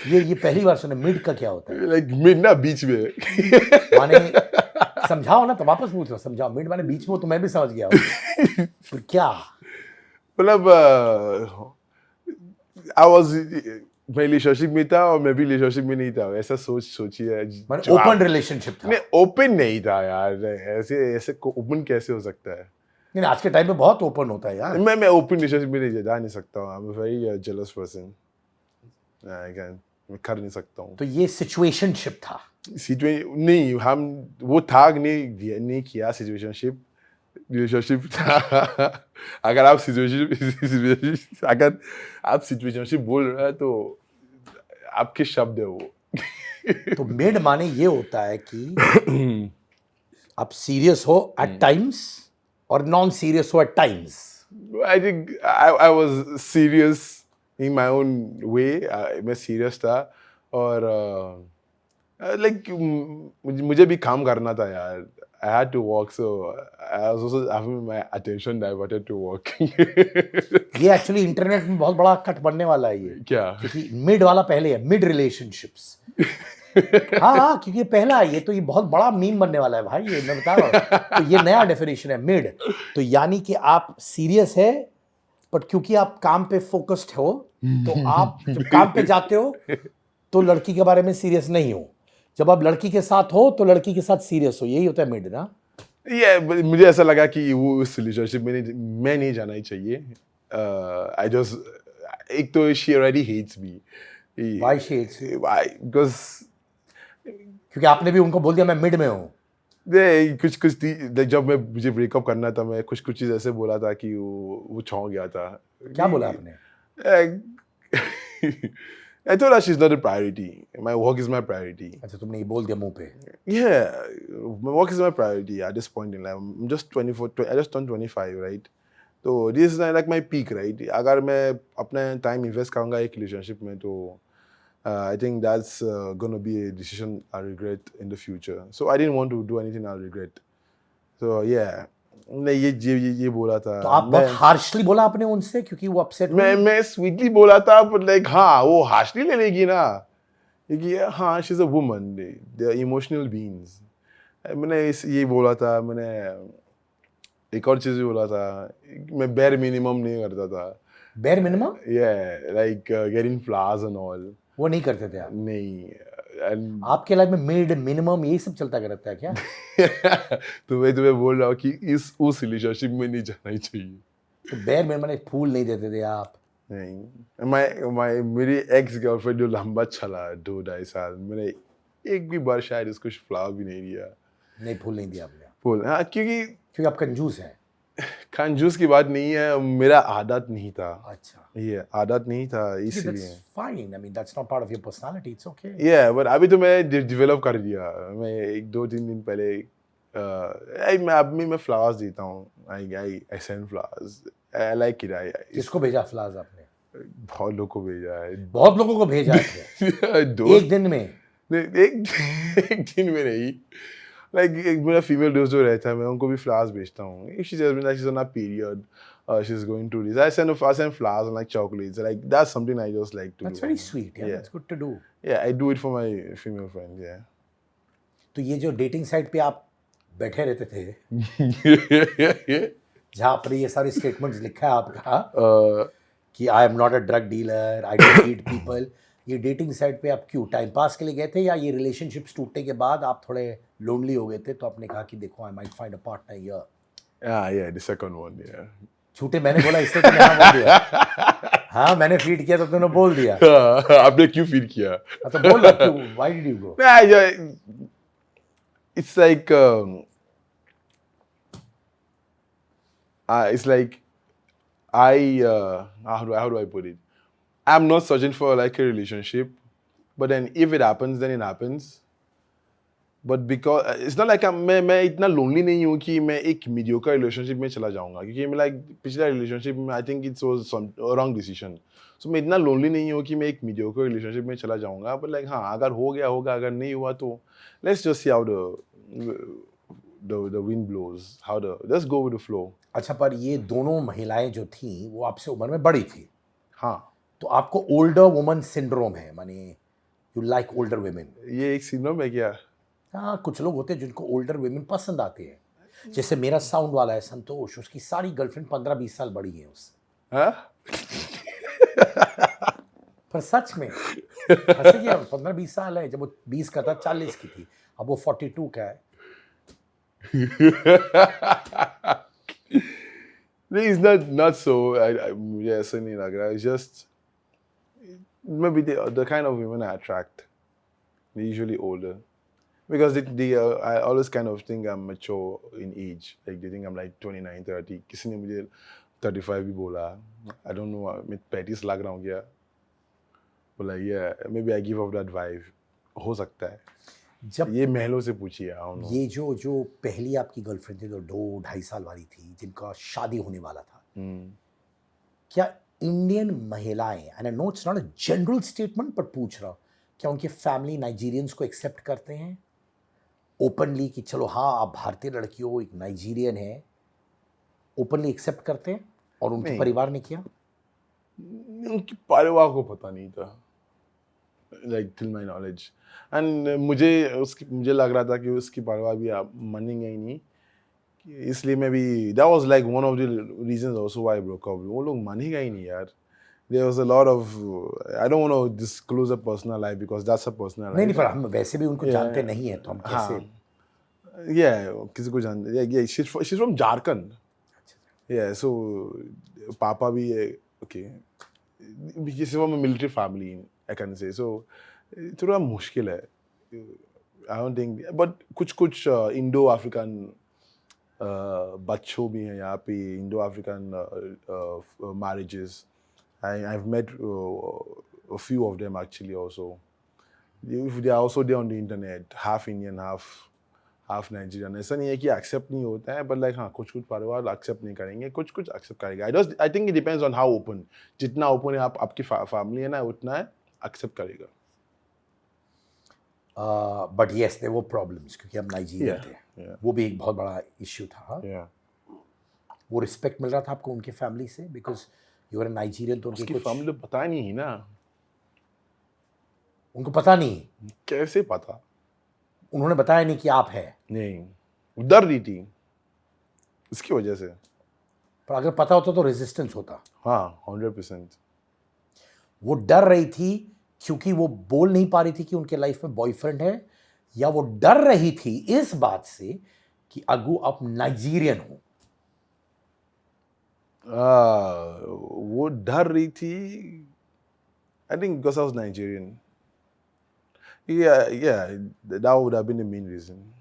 ये पहली बार सुना। मिड का क्या होता है? लाइक मिड ना बीच में। माने समझाओ ना, तो वापस पूछ रहा हूँ, समझाओ। मिड माने बीच में हो तो मैं भी समझ गया हूँ। पर क्या? मतलब आई वाज, मैं रिलेशनशिप में था और मैं भी रिलेशनशिप में नहीं था, ऐसा सोचिए। माने ओपन रिलेशनशिप था? नहीं, ओपन नहीं था यार, ऐसे ऐसे ओपन कैसे हो सकता है? नहीं, आज के टाइम में बहुत ओपन होता है यार। मैं ओपन रिलेशनशिप में नहीं जा नहीं सकता हूँ। I am very jealous person. मैं कर नहीं सकता हूँ। तो ये सिचुएशनशिप था? नहीं, हम वो था नहीं किया सिचुएशनशिप, रिलेशनशिप था। अगर आप अगर आप सिचुएशनशिप बोल रहे हैं तो आपके शब्द है वो। तो मिड माने ये होता है कि आप सीरियस हो एट टाइम्स और नॉन सीरियस हो at times. I think I was serious in my own way. मैं serious था और like मुझे भी काम करना था यार. I had to work, so I was also having my attention diverted to work. ये एक्चुअली इंटरनेट में बहुत बड़ा कट बनने वाला है ये, क्या? क्योंकि मिड वाला पहले है, मिड रिलेशनशिप्स। हाँ, क्योंकि ये पहला है, ये तो ये बहुत बड़ा मीम बनने वाला है भाई, ये मैं बता रहा हूँ। तो ये नया डेफिनेशन है मिड। तो यानी कि आप सीरियस है, बट क्योंकि आप काम पे फोकस्ड हो, तो आप जब काम पे जाते हो तो लड़की के बारे में सीरियस नहीं हो, जब आप लड़की के साथ हो तो लड़की के साथ सीरियस हो। यही होता है मिड ना? मुझे ऐसा लगा कि वो उस रिलेशनशिप में मैं नहीं जाना ही चाहिए. I just, एक तो she already hates me. Why she hates you? Why? Because क्योंकि आपने भी उनको बोल दिया मैं मिड में हूँ। कुछ जब मुझे ब्रेकअप करना था, मैं कुछ चीज़ ऐसे बोला था कि वो छौंक गया था. क्या बोला आपने? I told her she's not a priority. My work is my priority. अच्छा, तुमने ये बोल दिया मुंह पे? Yeah, my work is my priority at this point in life. I'm just 24, I just turned 25, right? So this is like my peak, right? अगर मैं अपना time invest करूँगा एक relationship में, तो I think that's gonna be a decision I regret in the future. So I didn't want to do anything I'll regret. So yeah, मैं ये बोला था. तो आप बहुत हार्शली बोला आपने उनसे, क्योंकि वो अपसेट हुई? मैं स्वीटली बोला था, but like हाँ, वो हार्शली ले लेगी ना, क्योंकि हाँ, she's a woman, they are emotional beings. मैंने ये बोला था, मैंने एक और चीज़ भी बोला था, मैं bare minimum नहीं करता था. Bare minimum? Yeah, like getting flowers and all. वो नहीं करते थे आप? नहीं. And आपके लाइफ में मिड मिनिमम यही सब चलता रहता है क्या? तो मैं तुम्हें बोल रहा हूँ कि उस रिलेशनशिप में नहीं जाना ही चाहिए. तो बेयर मिनिमम फूल नहीं देते थे आप? नहीं. मेरी एक्स गर्लफ्रेंड जो लंबा चला 2-2.5 साल, मैंने एक भी बार शायद उसको फ्लावर भी नहीं दिया. नहीं, फूल नहीं दिया आपने? फूल, हाँ, क्योंकि आप कंजूस हैं? कंजूस की बात नहीं है, मेरा आदत नहीं था. अच्छा, ये आदत नहीं था, इसलिए. that's fine. I mean, that's not part of your personality. It's okay. Yeah, but अभी तो मैं डेवलप कर दिया. मैं 1-2-3 दिन पहले मैं फ्लावर्स देता हूँ. I send flowers. I like it. किसको भेजा फ्लावर्स आपने? बहुत लोगों को भेजा है. बहुत लोगों को भेजा है? एक दिन में? एक दिन में नहीं. Like मेरा फीमेल दोस्त जो रहता है, मैं उनको भी फ्लावर्स भेजता हूँ. If she tells me that she's on a period, she's going through this, I send flowers and like chocolates. Like that's something I just like to do. That's very sweet. Yeah, that's good to do. Yeah, I do it for my female friends. Yeah. तो ये जो dating site पे आप बैठे रहते थे, जहाँ पर ये सारे स्टेटमेंट्स लिखा है आपका कि I am not a drug dealer, I don't need people, ये डेटिंग साइट पे आप क्यों, टाइम पास के लिए गए थे, या ये रिलेशनशिप्स टूटने के बाद आप थोड़े लोनली हो गए थे, तो आपने कहा कि देखो I might find a partner here? Yeah, the second one, yeah. झूठे मैंने बोला इसलिए तुमने हाँ बोल दिया? हाँ, मैंने फीड किया तो तुमने बोल दिया? आपने क्यों फीड किया? तो बोल रहा क्यों? Why did you go? It's like it's like how do I put it? I'm not searching for like a relationship. But then if it happens, then it happens. But because it's not like मैं इतना lonely नहीं हूँ कि मैं एक mediocre relationship में चला जाऊँगा, क्योंकि मैं like पिछला relationship में I think it was some wrong decision. So मैं इतना lonely नहीं हूँ कि मैं एक mediocre relationship में चला जाऊँगा. But like हाँ, अगर हो गया होगा, अगर नहीं हुआ तो let's just see how the wind blows. Let's go with the flow. अच्छा, पर ये दोनों महिलाएं जो थी वो आपसे उम्र में बड़ी थी, हाँ, तो आपको ओल्डर वुमन सिंड्रोम है, माने यू लाइक ओल्डर वुमेन? ये एक syndrome है क्या? हाँ, कुछ लोग होते हैं जिनको ओल्डर वुमेन पसंद आते हैं। जैसे मेरा साउंड वाला है संतोष, उसकी सारी गर्लफ्रेंड 15-20 साल बड़ी है उससे। हाँ? पर सच में हंसी क्या, 15-20 साल है, जब वो 20 का था 40 की थी, अब वो 42 का है। It's not so. मुझे ऐसा नहीं लग रहा. It's just maybe the kind of women I attract. They're usually older, because I always kind of think I'm mature in age. Like they think I'm like 29, 30. किसी ने मुझे 35 भी बोला. I don't know. मैं 35 लग रहा हूँ क्या? But like yeah, maybe I give off that vibe. हो सकता है. जब ये महलों से पूछिए. ये जो पहली आपकी गर्लफ्रेंड थी, जो 2-2.5 साल वाली थी, जिनका शादी होने वाला था, क्या इंडियन महिलाएं, and I know it's not a general statement but पूछ रहा हूं, क्या उनके फैमिली नाइजीरियंस को एक्सेप्ट करते हैं ओपनली कि चलो हाँ आप भारतीय लड़की हो, एक नाइजीरियन है, ओपनली एक्सेप्ट करते हैं? और उनके परिवार ने किया? उनके परिवार को पता नहीं था, like till my knowledge. And मुझे लग रहा था कि उसकी परिवार भी मानेंगे ही नहीं, इसलिए मैं भी that was like one of the reasons also why I broke up. वो लोग मानेगा ही नहीं यार. There was a lot of I don't want to disclose a personal life because that's a personal life. नहीं, पर हम वैसे भी उनको जानते नहीं है, तो हम कैसे? किसी को जानते? Yeah, she's from Jharkhand. Yeah, so पापा भी okay. She's from a military family, I can say. So थोड़ा मुश्किल है. I don't think, but कुछ इंडो अफ्रीकन बच्चों भी हैं यहाँ पे, Indo African marriages. I've met a few of them actually also. They are also there on the internet, half Indian, half Nigerian. ऐसा नहीं है कि accept नहीं होता है, but like हाँ कुछ परिवार accept नहीं करेंगे, कुछ accept करेगा. I think it depends on how open. जितना open है आपकी family है ना, उतना है accept करेगा. But yes, there were problems क्योंकि हम नाइजीरिया थे. वो भी एक बहुत बड़ा इश्यू था. वो रिस्पेक्ट मिल रहा था आपको उनके फैमिली से, बिकॉज यू आर नाइजीरियन, तो उसकी फैमिली पता नहीं ना. उनको पता नहीं? कैसे पता? उन्होंने बताया नहीं कि आप हैं? नहीं, डर रही थी इसकी वजह से. पर अगर पता होता तो रेजिस्टेंस होता. हाँ, 100%. वो डर रही थी क्योंकि वो बोल नहीं पा रही थी कि उनके लाइफ में बॉयफ्रेंड है, या वो डर रही थी इस बात से कि अगू आप नाइजीरियन हो? वो डर रही थी, I think because I was Nigerian. Yeah, that would have been the main reason.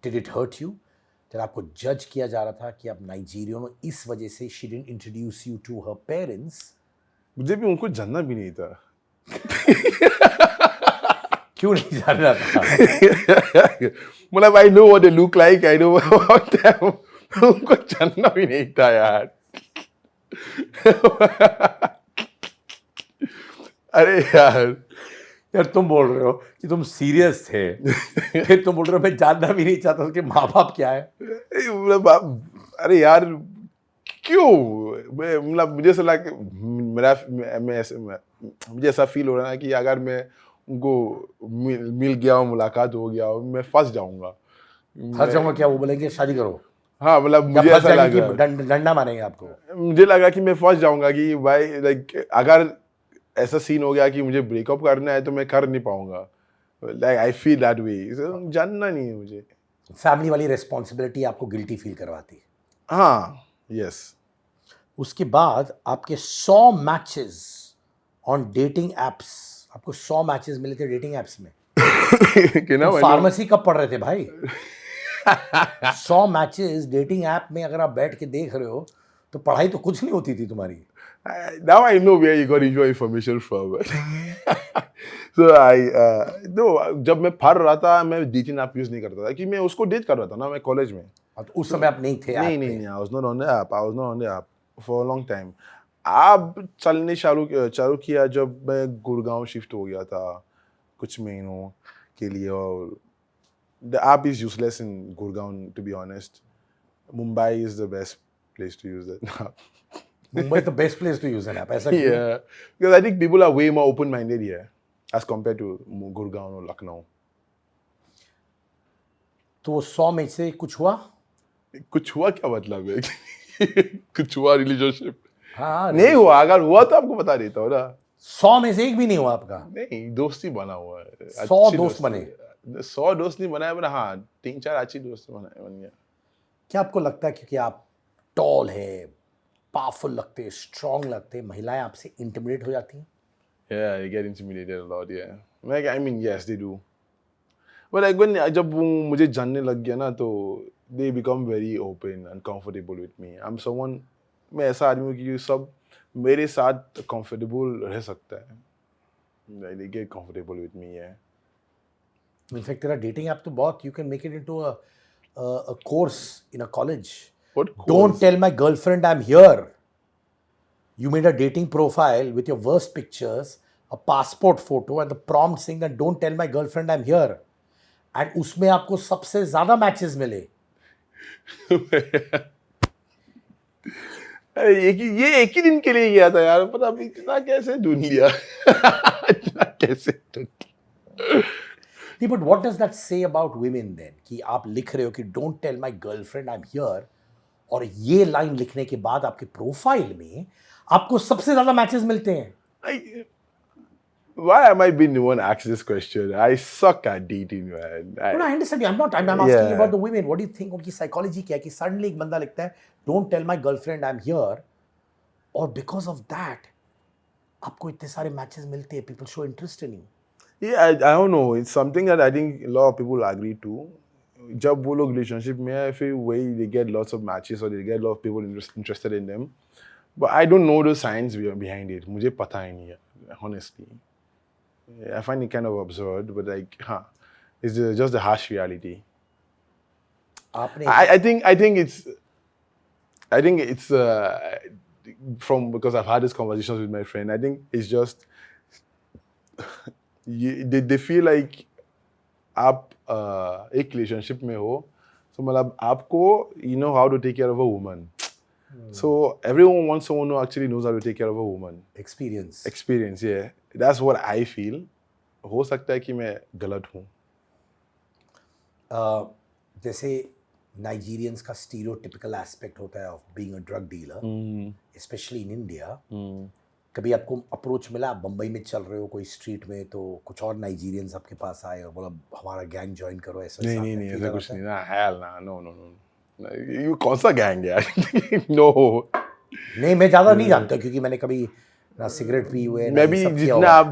Did it hurt you? जब आपको जज किया जा रहा था कि आप नाइजीरियन हो, इस वजह से she didn't introduce you to her parents? मुझे भी उनको जानना भी नहीं था. क्यों नहीं जानना था? मतलब I know what they look like, I know about them. उनको जानना भी नहीं था यार. अरे यार तुम बोल रहे हो कि तुम सीरियस थे, फिर तुम बोल रहे हो मैं जानना भी नहीं चाहता उसके माँ बाप क्या है. अरे यार क्यों? मतलब मुझे ऐसा लगा, मुझे ऐसा फील हो रहा है कि अगर मैं उनको मिल गया हूँ, मुलाकात हो गया हूँ, मैं फंस जाऊंगा. क्या? वो बोलेंगे शादी करो? हाँ, मतलब मुझे ऐसा लगा, डंडा मारेंगे आपको. मुझे लगा कि मैं फंस जाऊंगा कि भाई लाइक अगर ऐसा सीन हो गया कि मुझे ब्रेकअप करना है तो मैं कर नहीं पाऊंगा. Like I feel that way. जानना नहीं है मुझे. फैमिली वाली रिस्पॉन्सिबिलिटी आपको गिल्टी फील करवाती है. हाँ, यस. उसके बाद आपके 100 मैचेस ऑन डेटिंग एप्स, आपको 100 मैचेस मिले थे डेटिंग एप्स में. फार्मेसी कब पढ़ रहे थे भाई? 100 मैचेस डेटिंग ऐप में अगर आप बैठ के देख रहे हो तो पढ़ाई तो कुछ नहीं होती थी तुम्हारी. Now I know where you got your information from. So no, जब मैं पढ़ रहा था मैं डेटिंग ऐप यूज नहीं करता था कि मैं उसको डेट कर रहा था ना मैं कॉलेज में. तो उस समय आप नहीं थे नहीं app नहीं पे? नहीं, I was not on the app. I was not on the app for a long time. अब चलने चालू किया जब मैं गुड़गांव शिफ्ट हो गया था कुछ महीनों के लिए. और the app is useless in Gurgaon, to be honest. Mumbai is the best place to use it now. Mumbai is the best place to use an app. ऐसा क्यों? Yeah, because I think people are way more open-minded here as compared to Gurgaon or Lucknow. तो 100 में से कुछ हुआ? कुछ हुआ क्या मतलब है? कुछ हुआ रिलेशनशिप? हाँ, नहीं हुआ. अगर हुआ तो आपको बता देता हूँ ना. 100 में से एक भी नहीं हुआ आपका? नहीं, दोस्ती बना हुआ है. 100 अच्छी दोस्त दोस्ती बने? है. 100 दोस्त नहीं बनाए, पर हाँ 3-4 अच्छी दोस्त बन गया. क्या आपको लगता है क्योंकि आप टॉल है, पावरफुल लगते हैं, स्ट्रांग लगते हैं, महिलाएं आपसे इंटिमिडेट हो जाती हैं? Yeah, they get intimidated a lot. Yeah, like I mean, yes, they do. But like when जब वो मुझे जानने लग गया ना तो they become very open and comfortable with me. I'm someone, मैं ऐसा आदमी हूँ कि सब मेरे साथ comfortable रह सकता है. Like they get comfortable with me. Yeah. In fact तेरा डेटिंग ऐप तो बहुत, you can make it into a course in a college. What Don't course? tell my girlfriend I'm here. You made a dating profile with your worst pictures, a passport photo, and the prompt saying that don't tell my girlfriend I'm here. And उसमें आपको सबसे ज्यादा matches मिले. ये एक ही दिन के लिए गया था यार. पता अभी इतना कैसे ढूंढ लिया. इतना कैसे ढूंढ लिया. नहीं, but what does that say about women then? कि आप लिख रहे हो कि don't tell my girlfriend I'm here, और ये लाइन लिखने के बाद आपके प्रोफाइल में आपको सबसे ज्यादा मैचेस मिलते हैं. Why am I being the one asked this question? I suck at dating, man. No, I understand you. I'm asking Yeah. about the women. What do you think उनकी psychology क्या है कि suddenly एक बंदा लिखता है don't tell my girlfriend I'm here, और because of that आपको इतने सारे मैचेस मिलते हैं, people show interest in you. Yeah, I don't know. It's something that I think a lot of people agree to. जब वो लोग relationship में है, फिर वही they get lots of matches or they get a lot of people interested in them. But I don't know the science behind it. मुझे पता ही नहीं है, honestly. I find it kind of absurd, but like, it's just the harsh reality. आपने I think it's from, because I've had these conversations with my friend. I think it's just they feel like आप एक relationship में हो, so मतलब आपको you know how to take care of a woman. So everyone wants someone who actually knows how to take care of a woman. Experience, yeah. That's what I feel. हो सकता है कि मैं गलत हूँ. जैसे नाइजीरियंस का स्टीरियोटिपिकल एस्पेक्ट होता है of being a drug dealer, specially in India. कभी आपको अप्रोच मिला, आप बम्बई में चल रहे हो कोई स्ट्रीट में, तो कुछ और नाइजीरियंस आपके पास आए और बोला हमारा गैंग ज्वाइन करो, ऐसा? नहीं ऐसा कुछ नहीं ना. hell ना, no. ये कौन सा गैंग यार? No. नहीं, मैं ज़्यादा नहीं जानता क्योंकि मैंने कभी ना सिगरेट पी हुए, मैं भी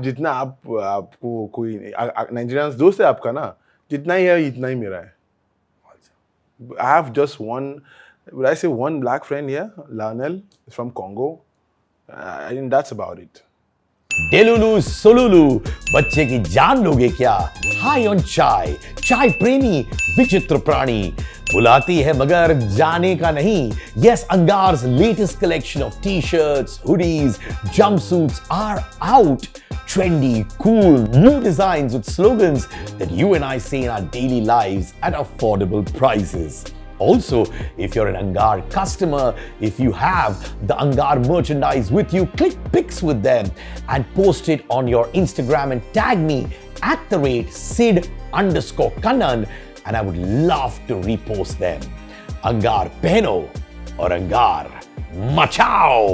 जितना आपको कोई नाइजीरियंस दोस्त है आपका ना, जितना ही है इतना ही मेरा है. I have just one, would I say one black friend here, Lionel, is from Congo. I think that's about it. डेलुलू सोलुलू, बच्चे की जान लोगे क्या? हाई ऑन चाय, चाय प्रेमी विचित्र प्राणी, बुलाती है मगर जाने का नहीं. Yes, Angar's latest collection of t-shirts, hoodies, jumpsuits are out. Trendy, cool, new designs with slogans that you and I see in our daily lives at affordable prices. Also, if you're an Angar customer, if you have the Angar merchandise with you, click pics with them and post it on your Instagram and tag me @Sid_Kannan, and I would love to repost them. Angar pehno और Angar मचाओ.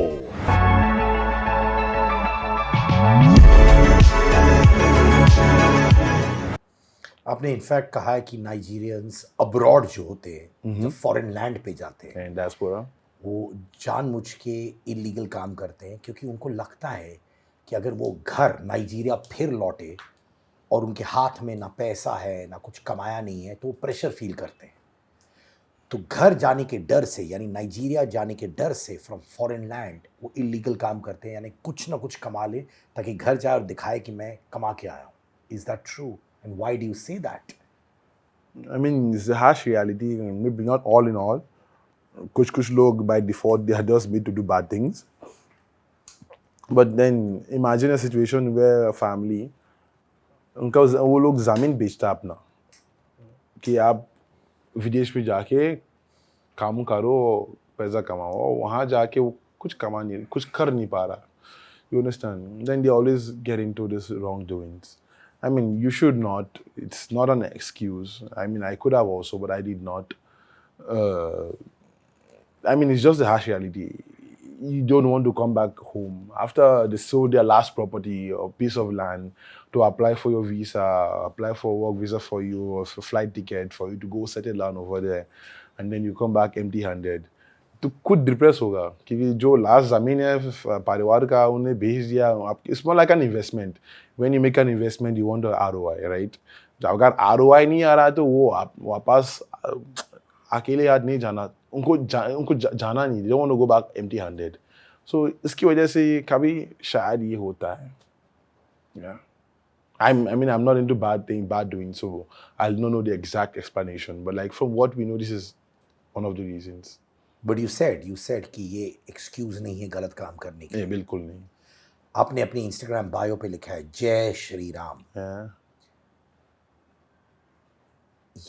आपने in fact कहा है कि Nigerians abroad जो होते हैं, जो foreign land पे जाते हैं, And diaspora. वो जानबूझ के इलीगल काम करते हैं क्योंकि उनको लगता है कि अगर वो घर नाइजीरिया फिर लौटे और उनके हाथ में ना पैसा है ना कुछ कमाया नहीं है, तो वो प्रेशर फील करते हैं. तो घर जाने के डर से, यानी नाइजीरिया जाने के डर से, फ्रॉम फॉरेन लैंड वो इलीगल काम करते हैं, यानी कुछ ना कुछ कमा ले ताकि घर जाए और दिखाए कि मैं कमा के आया हूँ. Is that true and why do you say that? I mean, it's a harsh reality. Maybe not all in all. कुछ लोग by default they are just made to do bad things. But then imagine a situation where a family, वो लोग ज़मीन बेचता अपना कि आप विदेश में जाके काम करो, पैसा कमाओ. वहाँ जाके वो कुछ कर नहीं पा रहा. You understand? Then they always get into this wrongdoings. I mean, you should not. It's not an excuse. I mean, I could have also, but I did not. Uh, I mean, it's just a harsh reality. You don't want to come back home after they sold their last property or piece of land to apply for your visa, apply for a work visa for you, or for flight ticket for you to go settle down over there, and then you come back empty-handed. तो खुद depress होगा क्योंकि जो last ज़मीन है परिवार का उन्हें भेज दिया. आप it's more like an investment. When you make an investment you want ROI, right? अगर ROI नहीं आ रहा है तो वो आप वापस अकेले हाथ नहीं जाना. उनको जाना नहीं. They don't want to go back empty handed. So इसकी वजह से कभी शायद ये होता है. या I mean, I'm not into bad doing, so I don't know the exact explanation. But like from what we know, this is one of the reasons. But you said कि ये एक्सक्यूज नहीं है गलत काम करने की. नहीं, बिल्कुल नहीं. आपने अपनी इंस्टाग्राम बायो पे लिखा है जय श्री राम. Yeah.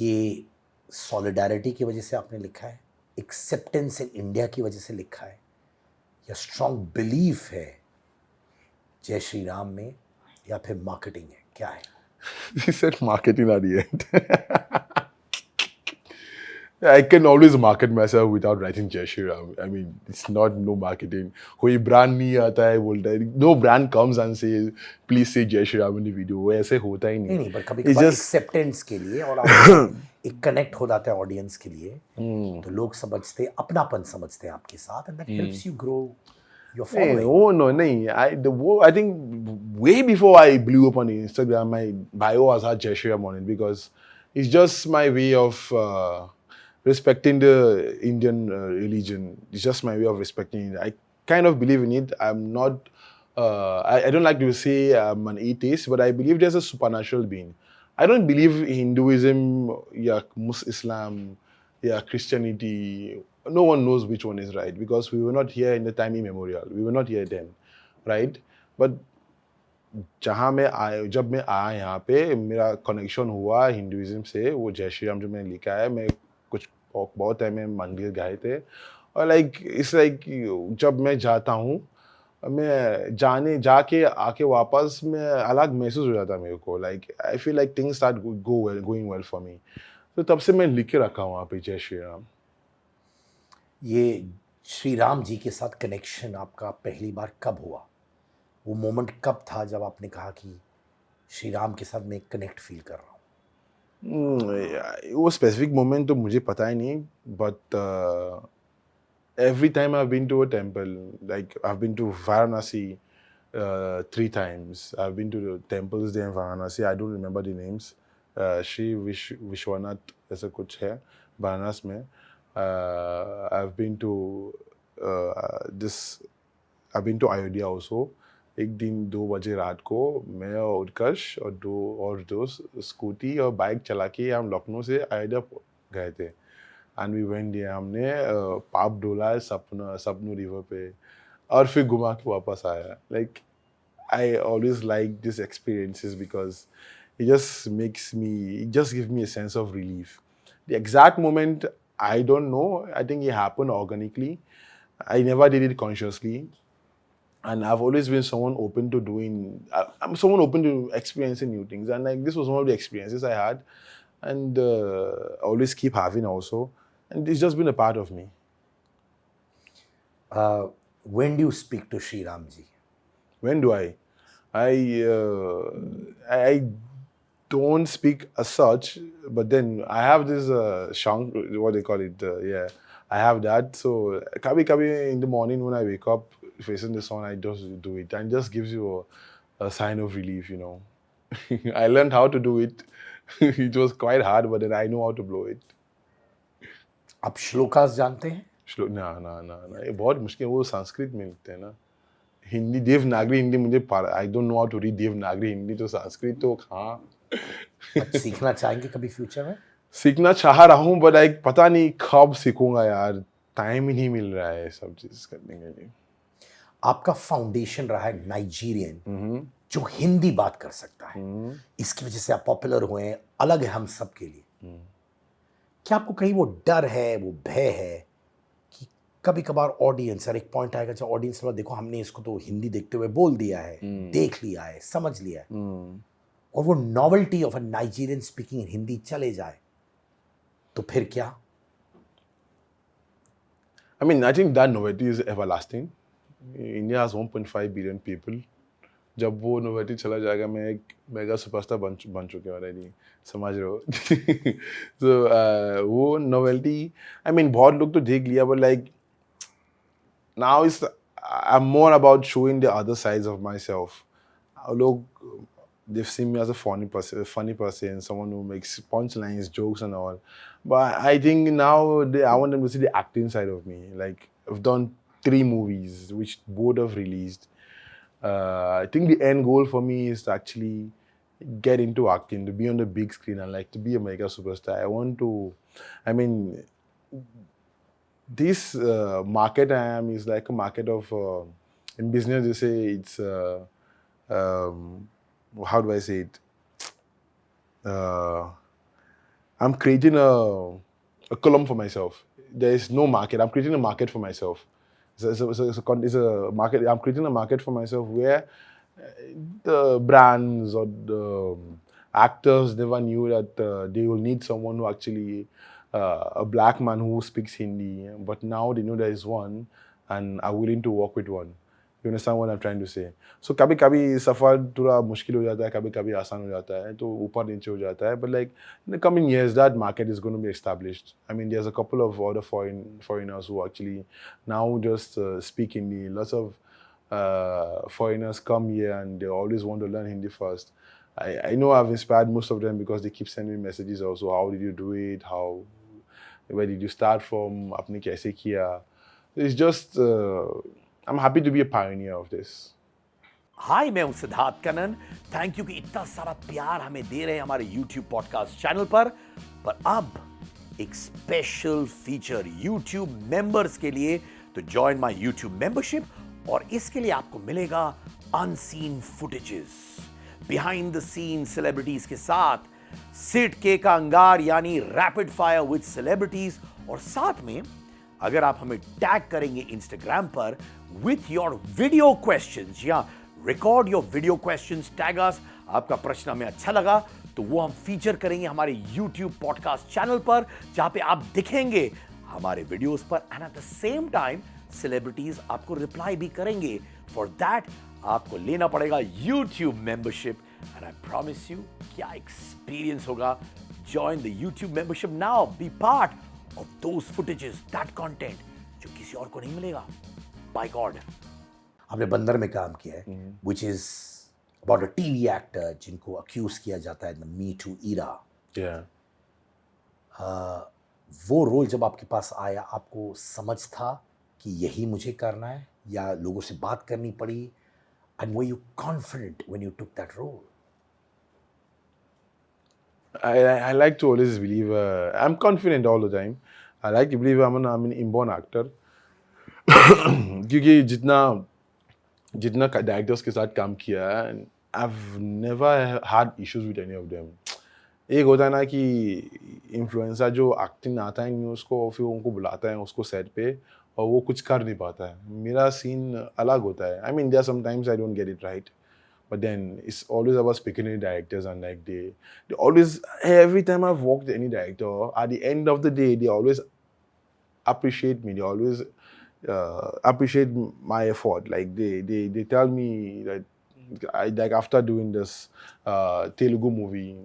ये सॉलिडारिटी की वजह से आपने लिखा है, एक्सेप्टेंस इन इंडिया की वजह से लिखा है, या स्ट्रॉन्ग बिलीफ है जय श्री राम में, या फिर मार्केटिंग है? क्या है? He said marketing at the end. I can always market myself without writing Jai Shri Ram. I mean, it's not no marketing. कोई brand नहीं आता है बोलता है. No brand comes and says, please say Jai Shri Ram in the video. वो ऐसे होता ही नहीं. नहीं, पर कभी It's कभार just एक्सेप्टेंस के लिए और आप एक कनेक्ट हो जाता है ऑडियंस के लिए, तो लोग समझते, अपनापन समझते हैं आपके साथ, and that helps you grow your Hey, following. oh no, no. I think way before I blew up on Instagram, my bio has had Jai Shri Ram on it because it's just my way of respecting the Indian religion. It's just my way of respecting it. I kind of believe in it. I'm not. I don't like to say I'm an atheist, but I believe there's a supernatural being. I don't believe Hinduism, Islam, Christianity. No one knows which one is right because we were not here in the time immemorial. We were not here then, right? But जब मैं आया यहाँ पे मेरा connection हुआ Hinduism से. वो जय श्री राम जो मैंने लिखा है, मैं कुछ बहुत टाइम में मंदिर गए थे और इट्स लाइक जब मैं जाता हूँ, मैं जाके आके वापस मैं अलग महसूस हो जाता है मेरे को. I feel like things start going well for me. तो तब से मैं लिख के रखा हूँ वहाँ पे जय श्री राम. ये श्री राम जी के साथ कनेक्शन आपका पहली बार कब हुआ? वो मोमेंट कब था जब आपने कहा कि श्री राम के साथ मैं कनेक्ट फील कर रहा हूँ? वो स्पेसिफिक मोमेंट तो मुझे पता ही नहीं. But every time I've been to a temple, like I've been to Varanasi 3 times. I've been to the temples there in Varanasi. I don't remember the names. Shri Vishwanath ऐसा कुछ है वाराणसी में. I've been to I've been to Ayodhya also. एक दिन 2 बजे रात को मैं और उत्कर्ष और दो दोस्त स्कूटी और बाइक चला के हम लखनऊ से अयोध्या गए थे. And we went there. हमने पाप डोला सपनू रिवर पे और फिर घुमा के वापस आया. Like I always like this experiences because it just gives me a sense of relief. The exact moment, I don't know. I think it happened organically. I never did it consciously. And I've always been someone open to I'm someone open to experiencing new things. And like this was one of the experiences I had. And I always keep having also. And it's just been a part of me. When do you speak to Sri Ram ji? When do I? I don't speak as such, but then I have this what they call it, I have that. So kabhi in the morning when I wake up facing the sun, I just do it, and it just gives you a sign of relief, you know. I learned how to do it. It was quite hard, but then I know how to blow it. आप श्लोकास जानते हैं? श्लोक ना ना ना ना, ये बहुत मुश्किल, वो संस्कृत में लिखते हैं ना। हिंदी, देवनागरी हिंदी मुझे I don't know how to read Devanagari Hindi, तो संस्कृत तो हाँ बट सीखना चाहेंगे कभी फ्यूचर में? सीखना चाह रहा हूँ, बट लाइक पता नहीं कब सीखूंगा यार, टाइम ही नहीं मिल रहा है सब चीज करने के लिए। आपका फाउंडेशन रहा है नाइजीरियन, जो हिंदी बात कर सकता है, इसकी वजह से आप पॉपुलर हुए हैं, अलग है हम सब के लिए। क्या आपको कहीं वो डर है, वो भय है कि कभी कभार ऑडियंस, और एक पॉइंट आएगा जब ऑडियंस में देखो हमने इसको तो हिंदी देखते हुए बोल दिया है, देख लिया है, समझ लिया है, और वो novelty of a Nigerian speaking Hindi चले जाए, तो फिर क्या? I mean, I think that novelty is everlasting. India has 1.5 billion people. जब वो नोवेल्टी चला जाएगा, मैं एक मेगा सुपरस्टार बन चुके हैं ऑलरेडी, समझ रहे हो? तो वो नोवेल्टी, आई मीन बहुत लोग तो देख लिया, but like now is I am more about showing the other sides of my self. लोग they've seen me as a funny person, someone who makes punchlines, jokes, and all. But I think now I want them to see the acting side of me. Like I've done 3 movies, which both have released. I think the end goal for me is to actually get into acting, to be on the big screen, and like to be a mega superstar. I want to. I mean, this market I am is like a market of in business. They say it's. How do I say it? I'm creating a column for myself. There is no market. I'm creating a market for myself. It's a market. I'm creating a market for myself where the brands or the actors never knew that they will need someone who actually a black man who speaks Hindi, but now they know there is one and are willing to work with one. You understand what I'm trying to say? So कभी कभी सफ़र थोड़ा मुश्किल हो जाता है, कभी कभी आसान हो जाता है, तो ऊपर नीचे हो जाता है, but like in the coming years that market is going to be established. I mean, there's a couple of other foreigners who actually now just speak Hindi. Lots of foreigners come here and they always want to learn Hindi first. I know I've inspired most of them because they keep sending me messages also. How did you do it? Where did you start from? आपने कैसे किया? It's just I'm happy to be a pioneer of this. हाय, मैं हूं Siddharth Kanan. Thank you कि इतना सारा प्यार हमें दे रहे हैं हमारे YouTube पॉडकास्ट चैनल पर अब एक स्पेशल फीचर YouTube मेंबर्स के लिए, तो जॉइन माय YouTube मेंबरशिप, और इसके लिए आपको मिलेगा unseen footages, behind the scene celebrities के साथ, सिट के का अंगार यानी रैपिड फायर विद सेलिब्रिटीज, और साथ में अगर आप हमें टैग करेंगे इंस्टाग्राम पर विथ योर वीडियो क्वेश्चंस या record your video questions, tag us, आपका प्रश्न हमें अच्छा लगा तो वो हम फीचर करेंगे हमारे YouTube पॉडकास्ट चैनल पर, जहां पे आप दिखेंगे हमारे वीडियोस पर, and at the same time celebrities आपको रिप्लाई भी करेंगे। फॉर दैट आपको लेना पड़ेगा YouTube membership, and I promise you क्या एक्सपीरियंस होगा। Join the YouTube membership now, be part of those footages, that content जो किसी और को नहीं मिलेगा। By god. आपने बंदर में काम किया है, which is about a TV actor जिनको अक्यूज किया जाता है द मी टू ईरा। वो रोल जब आपके पास आया, आपको समझ था कि यही मुझे करना है, या लोगों से बात करनी पड़ी, and were you confident when you took that role? I like to always believe I'm confident all the time. I like to believe I'm an inborn actor. क्योंकि जितना डायरेक्टर्स के साथ काम किया है, I've never had issues with any of them. एक होता है ना कि इन्फ्लुएंसर जो एक्टिंग आता है नहीं, उसको फिर उनको बुलाता है उसको सेट पे और वो कुछ कर नहीं पाता है। मेरा सीन अलग होता है। I mean, there are sometimes I don't get it right, but then it's always about speaking to the directors, and like they always, every time I've worked with any director, at the end of the day they always appreciate me. They always appreciate my effort. Like they tell me that like after doing this Telugu movie,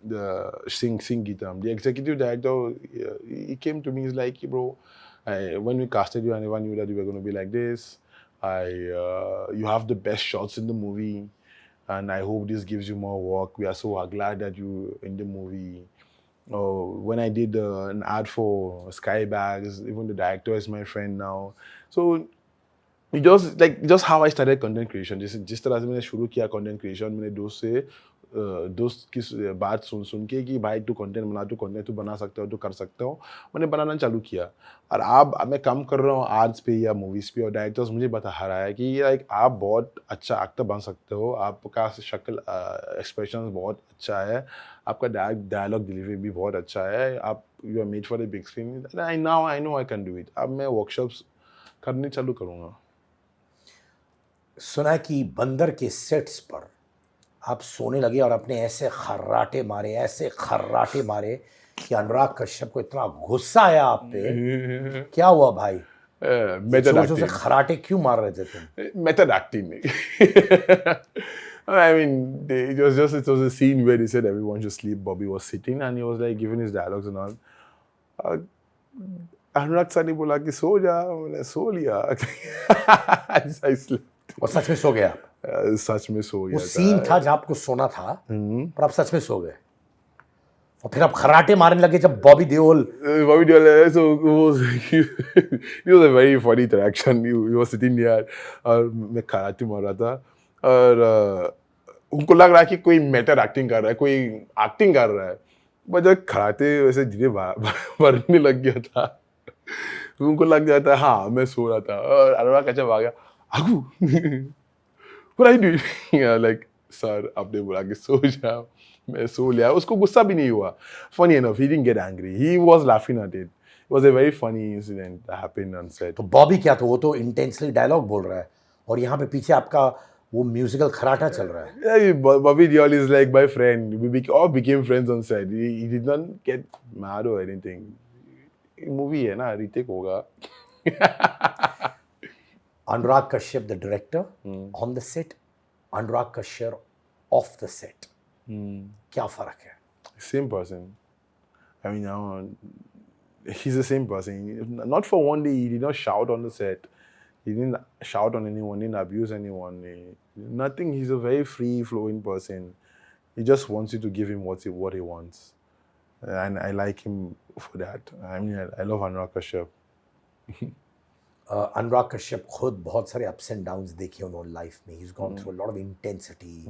the Sing Geetam, the executive director, he came to me, he's like, bro, when we casted you, I never knew that you were going to be like this. You have the best shots in the movie, and I hope this gives you more work. We are so glad that you in the movie. when I did an ad for Skybags, even the director is my friend now. So just how I started content creation. जिस तरह से मैंने शुरू किया content creation, मैंने दोस्त की बात सुन के कि भाई तू कंटेंट बना, तू बना सकते हो, तू कर सकते हो, मैंने बनाना चालू किया। और अब मैं काम कर रहा हूँ आर्ट्स पे या मूवीज़ पे, और डायरेक्टर्स मुझे बता रहा है कि लाइक आप बहुत अच्छा एक्टर बन सकते हो, आपका शक्ल एक्सप्रेशन बहुत अच्छा है, आपका डायलॉग डिलीवरी भी बहुत अच्छा है, आप you are made for the big screen. I know I can do it. अब मैं वर्कशॉप्स करने चालू करूँगा। सुना है कि बंदर के सेट्स पर आप सोने लगे और अपने ऐसे खर्राटे मारे कि अनुराग कश्यप को इतना गुस्सा आया आप पे। क्या हुआ भाई? मेथड जोर से एक्टिंग, खर्राटे क्यों मार रहे थे तुम? Method acting. I mean, it was a scene where they said everyone should sleep. Bobby was sitting and he was like giving his dialogues and all. Uh, Anurag sir ने बोला कि सो जा, मैंने सो लिया। I slept. और सच में सो गया आप? सच में सो वो गया सीन था जहां आपको सोना था, पर आप सच में सो गए और फिर आप खर्राटे मारने लगे जब Bobby Deol. Bobby Deol, so it was a very funny interaction. He was sitting there और मैं कराटे मार रहा था और उनको लग रहा है कि कोई मेथड एक्टिंग कर रहा है, कोई एक्टिंग कर रहा है, बट जब कराटे वैसे धीरे भरने लग गया था, उनको लग गया था हाँ मैं सो रहा था। और अनुराग कश्यप आ गया, आगू what are you doing? Like sir आपने बोला कि सो जाओ, मैं सो लिया। उसको गुस्सा भी नहीं हुआ। Funny enough, he didn't get angry. He was laughing at it. It was a very funny incident that happened on set. तो बॉबी क्या था? वो तो इंटेंसली डायलॉग बोल रहा है और यहाँ पे पीछे आपका वो म्यूजिकल खराटा चल रहा है। Yeah, Bobby Deol is like my friend. We all became friends on set. He did not get mad or anything. Movie है ना, रीटेक होगा। Anurag Kashyap the director on the set, Anurag Kashyap off the set, क्या फर्क है? Same person. I mean, he's the same person. Not for one day, he did not shout on the set. He didn't shout on anyone, didn't abuse anyone. Nothing. He's a very free-flowing person. He just wants you to give him what he wants. And I like him for that. I mean, I love Anurag Kashyap. Anurag Kashyap खुद बहुत सारे ups and downs देखे उन्होंने life में। He is gone through a lot of intensity,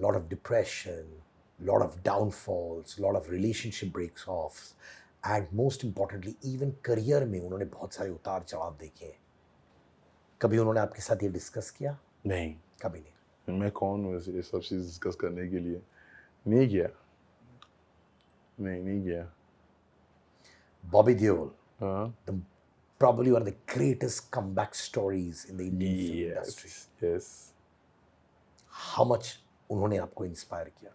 lot of depression, lot of downfalls, lot of relationship breaks off, and most importantly even career में उन्होंने बहुत सारे उतार चढ़ाव देखे। कभी उन्होंने आपके साथ ये डिस्कस किया? नहीं, कभी नहीं। मैं कौन हूँ ये सब चीज़ डिस्कस करने के लिए? नहीं किया, नहीं किया। Bobby Deol, हाँ। probably one of the greatest comeback stories in the Indian film industry. Yes. How much उन्होंने आपको इंस्पायर किया?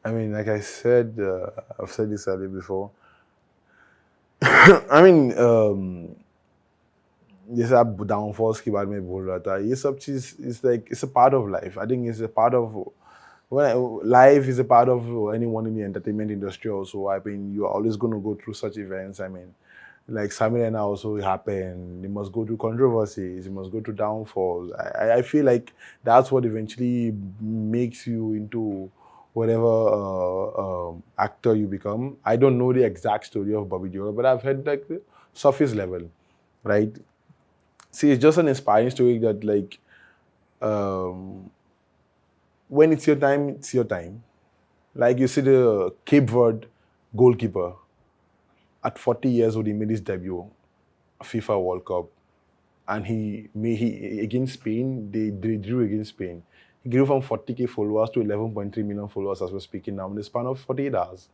I mean, like I said, I've said this earlier before. I mean, जैसे आप डाउनफॉल्स के बारे में बोल रहा था, ये सब चीज़ is like it's a part of life. I think it's a part of life is a part of anyone in the entertainment industry also. I mean, you're always going to go through such events. I mean, like Samir and I also happened. You must go through controversies. You must go through downfalls. I feel like that's what eventually makes you into whatever actor you become. I don't know the exact story of Bobby Deol, but I've heard like the surface level, right? See, it's just an inspiring story that like when it's your time, it's your time. Like you see the Cape Verde goalkeeper at 40 years old, he made his debut, FIFA World Cup, and he against Spain, they drew against Spain. He grew from 40k followers to 11.3 million followers as we're speaking now in the span of 48 hours,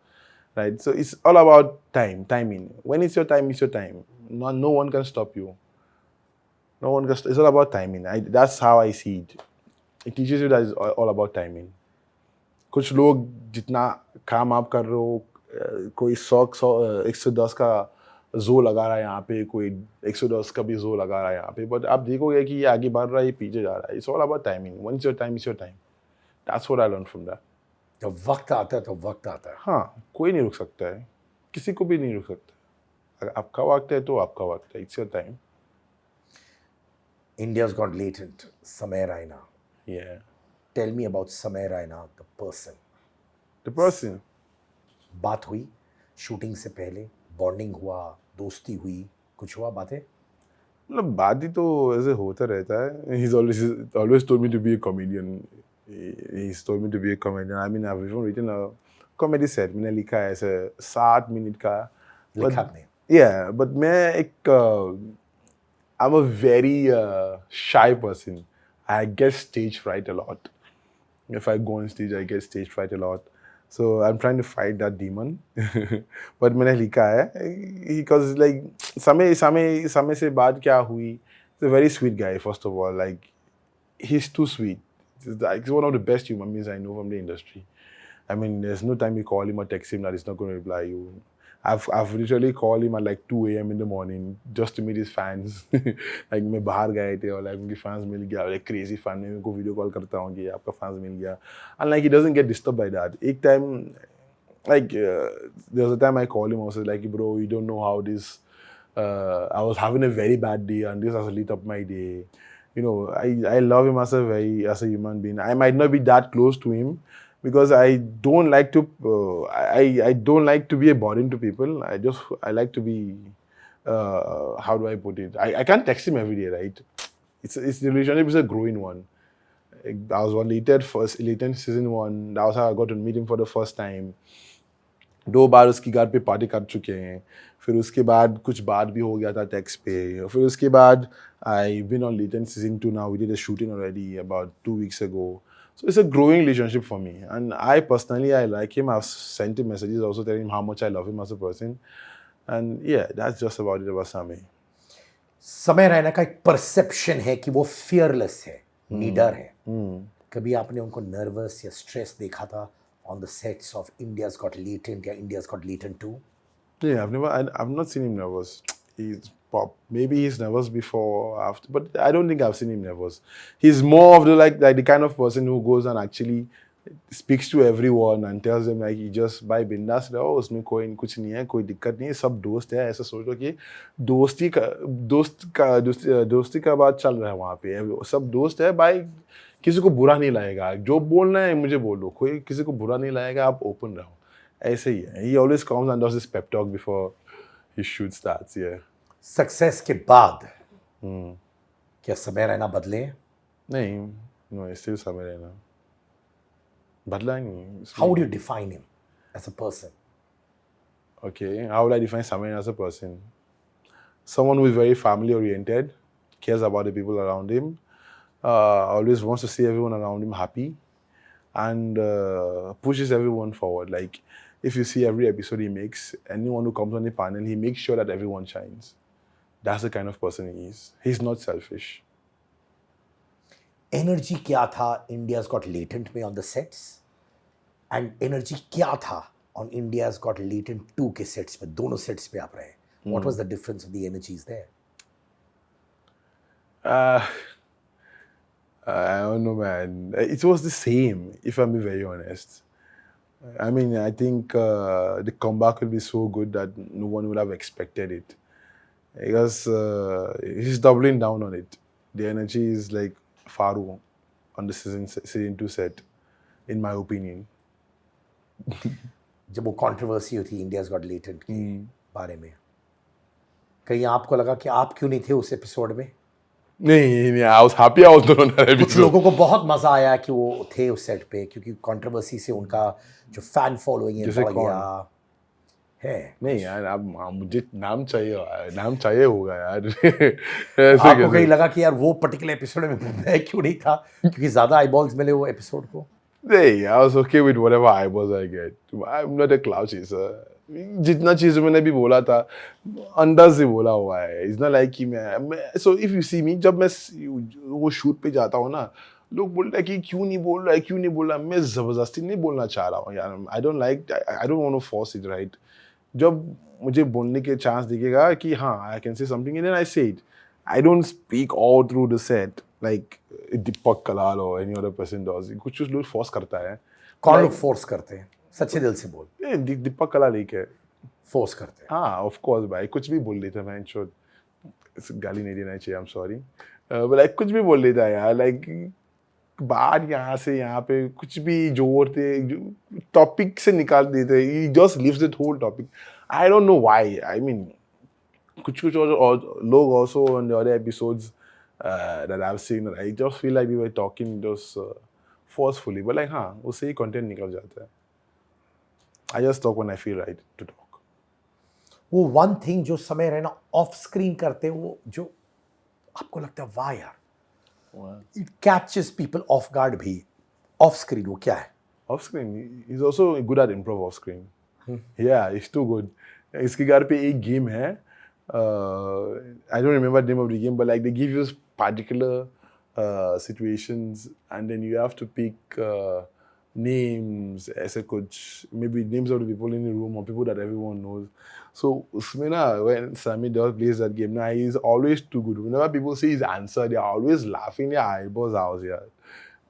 right? So it's all about timing. When it's your time, it's your time. No one can stop you. No one can. It's all about timing. That's how I see it. It teaches you that it's all about timing. कुछ लोग जितना काम आप कर रहे हो, कोई 110 का जो लगा रहा है यहाँ पे, कोई 110 का भी जो लगा रहा है यहाँ पे, बट आप देखोगे कि ये आगे बढ़ रहा है, ये पीछे जा रहा है। It's all about timing. Once your time is your time. That's what I learn from that. जब वक्त आता है तो वक्त आता है। हाँ, कोई नहीं रुक सकता है, किसी को भी नहीं रुक सकता। अगर आपका वक्त है तो आपका वक्त है। It's your time. India's got latent Samay Raina. Yeah. Tell me about Samay Raina, the person. The person. बात हुई शूटिंग से पहले, बॉन्डिंग हुआ, दोस्ती हुई, कुछ हुआ बातें? मतलब बात ही तो ऐसे होता रहता है. He's always told me to be a comedian. He's told me to be a comedian. I mean, I've even written a comedy set. मैंने लिखा है ऐसे 7 मिनट का. लिखा आपने? Yeah, but मैं एक I'm a very shy person. I get stage fright a lot. If I go on stage, I get stage fright a lot. So I'm trying to fight that demon. But मैंने लिखा है because like समय से बात क्या हुई. He's a very sweet guy, first of all. Like he's too sweet. He's one of the best human beings I know from the industry. I mean, there's no time you call him or text him that he's not going to reply you. I've literally called him at like 2 a.m. in the morning just to meet his fans. Like मैं बाहर गए थे और like उनके fans मिल गया, like crazy fan मैं उनको video call करता हूँ कि आपका fans मिल गया. And like he doesn't get disturbed by that. एक time like there was a time I called him. I was like, bro, you don't know how this. I was having a very bad day, and this has lit up my day. You know, I love him as a human being. I might not be that close to him because I don't like to. I don't like to be a burden to people. I like to be. How do I put it? I can't text him every day, right? It's the relationship is a growing one. I was on Latent season 1. That was how I got to meet him for the first time. 2 बार उसकी घर पे party कर चुके हैं. फिर उसके बाद कुछ बात भी हो गया था टेक्स्ट पे. फिर उसके बाद I've been on Latent season 2 now. We did a shooting already about 2 weeks ago. So it's a growing relationship for me. And I personally, I like him. I've sent him messages also telling him how much I love him as a person. And yeah, that's just about it about Sami. समय रैना का एक perception है कि वो fearless है, नीडर है. कभी आपने उनको नर्वस या स्ट्रेस देखा था on the sets of India's Got Latent या India's Got Latent 2? Yeah, I've not seen him nervous. Maybe he's nervous before or after, but I don't think I've seen him nervous. He's more of the kind of person who goes and actually speaks to everyone and tells them like he just by बिंदास रहो, उसमें कोई कुछ नहीं है, कोई दिक्कत नहीं है, सब दोस्त है. ऐसा सोचो कि दोस्ती का बात चल रहा है वहाँ पे. सब दोस्त है भाई. किसी को बुरा नहीं लगेगा. जो बोलना है मुझे बोलो. कोई किसी को बुरा नहीं लगेगा. आप ओपन रहो. ऐसे ही है. He always comes and does his pep talk before his shoot starts. Yeah. Success के बाद क्या समय रैना बदले? नहीं, no, it's still समय रहना. बदला नहीं. How would you define him as a person? Okay, how would I define Sami as a person? Someone who is very family oriented, cares about the people around him, always wants to see everyone around him happy, and pushes everyone forward. Like if you see every episode he makes, anyone who comes on the panel, he makes sure that everyone shines. That's the kind of person he is. He's not selfish. Energy क्या था India's got latent में on the sets and energy क्या था on India's got latent 2 के sets में? दोनों sets पे आप रहे. What was the difference of the energies there? I don't know, man. It was the same, if I'm being very honest. I mean, I think the comeback will be so good that no one would have expected it. Because he's doubling down on it. The energy is like Faru on the season 2 set, in my opinion. जब वो controversy हुई थी India's got latent के बारे में, कहीं आपको लगा कि आप क्यों नहीं थे उस एपिसोड में? नहीं, I was happy I was not on that कुछ episode. लोगों को बहुत मजा आया कि वो थे उस सेट पे क्योंकि कंट्रोवर्सी से उनका जो फैन फॉलोइंग है जैसे बढ़ कौन? गया है. नहीं यार, अब मुझे नाम चाहिए होगा यार. ऐसे आपको कैसे? कहीं लगा कि यार वो पर्टिकुलर एपिसोड में मैं क्यों नहीं था क्योंकि ज्यादा आईबॉल्स मिले वो एपिसोड को? नहीं, I was okay with whatever eyeballs I get. I'm not a cloud chaser. जितना चीज़ मैंने भी बोला था अंदाज से बोला हुआ है. It's not like कि मैं so if you see me, जब मैं वो शूट पे जाता हूँ ना, लोग बोलते हैं कि क्यों नहीं बोल रहा है. मैं ज़बरदस्ती नहीं बोलना चाह रहा हूँ यार. I don't want to force it, right? जब मुझे बोलने के चांस दिखेगा कि हाँ I can say something and then I say it. I don't speak all through the set like Deepak Kalal or any other person does. कुछ लोग force करता है. कौन लोग फोर्स करते हैं? सच्चे दिल से बोल. दीपक कलाल एक है. फोर्स करते हैं. हाँ, ऑफ कोर्स भाई. कुछ भी बोल लेता है मैं. गाली नहीं देना चाहिए. I'm sorry. But like कुछ भी बोल लेता है यार. Like बात यहाँ से यहाँ पे कुछ भी जोड़ते टॉपिक से निकाल देते ही just leaves that whole topic I don't know why I mean कुछ और लोग also on the other episodes that I've seen I just feel like we were talking just forcefully but like हाँ उससे ही content निकल जाता है I just talk when I feel right to talk वो one thing जो समय रहना of screen करते हैं वो जो आपको लगता है वाह यार it catches people of guard भी ऑफ स्क्रीन, वो क्या है? off screen he's also good at improv off screen yeah he's too good इसके घर पे एक गेम है I don't remember the name of the game but like they give you particular situations and then you have to pick names ऐसे कुछ maybe names of the people in the room or people that everyone knows so उसमें ना when Sami Deol plays that game ना he is always too good whenever people see his answer they are always laughing their eyeballs out यार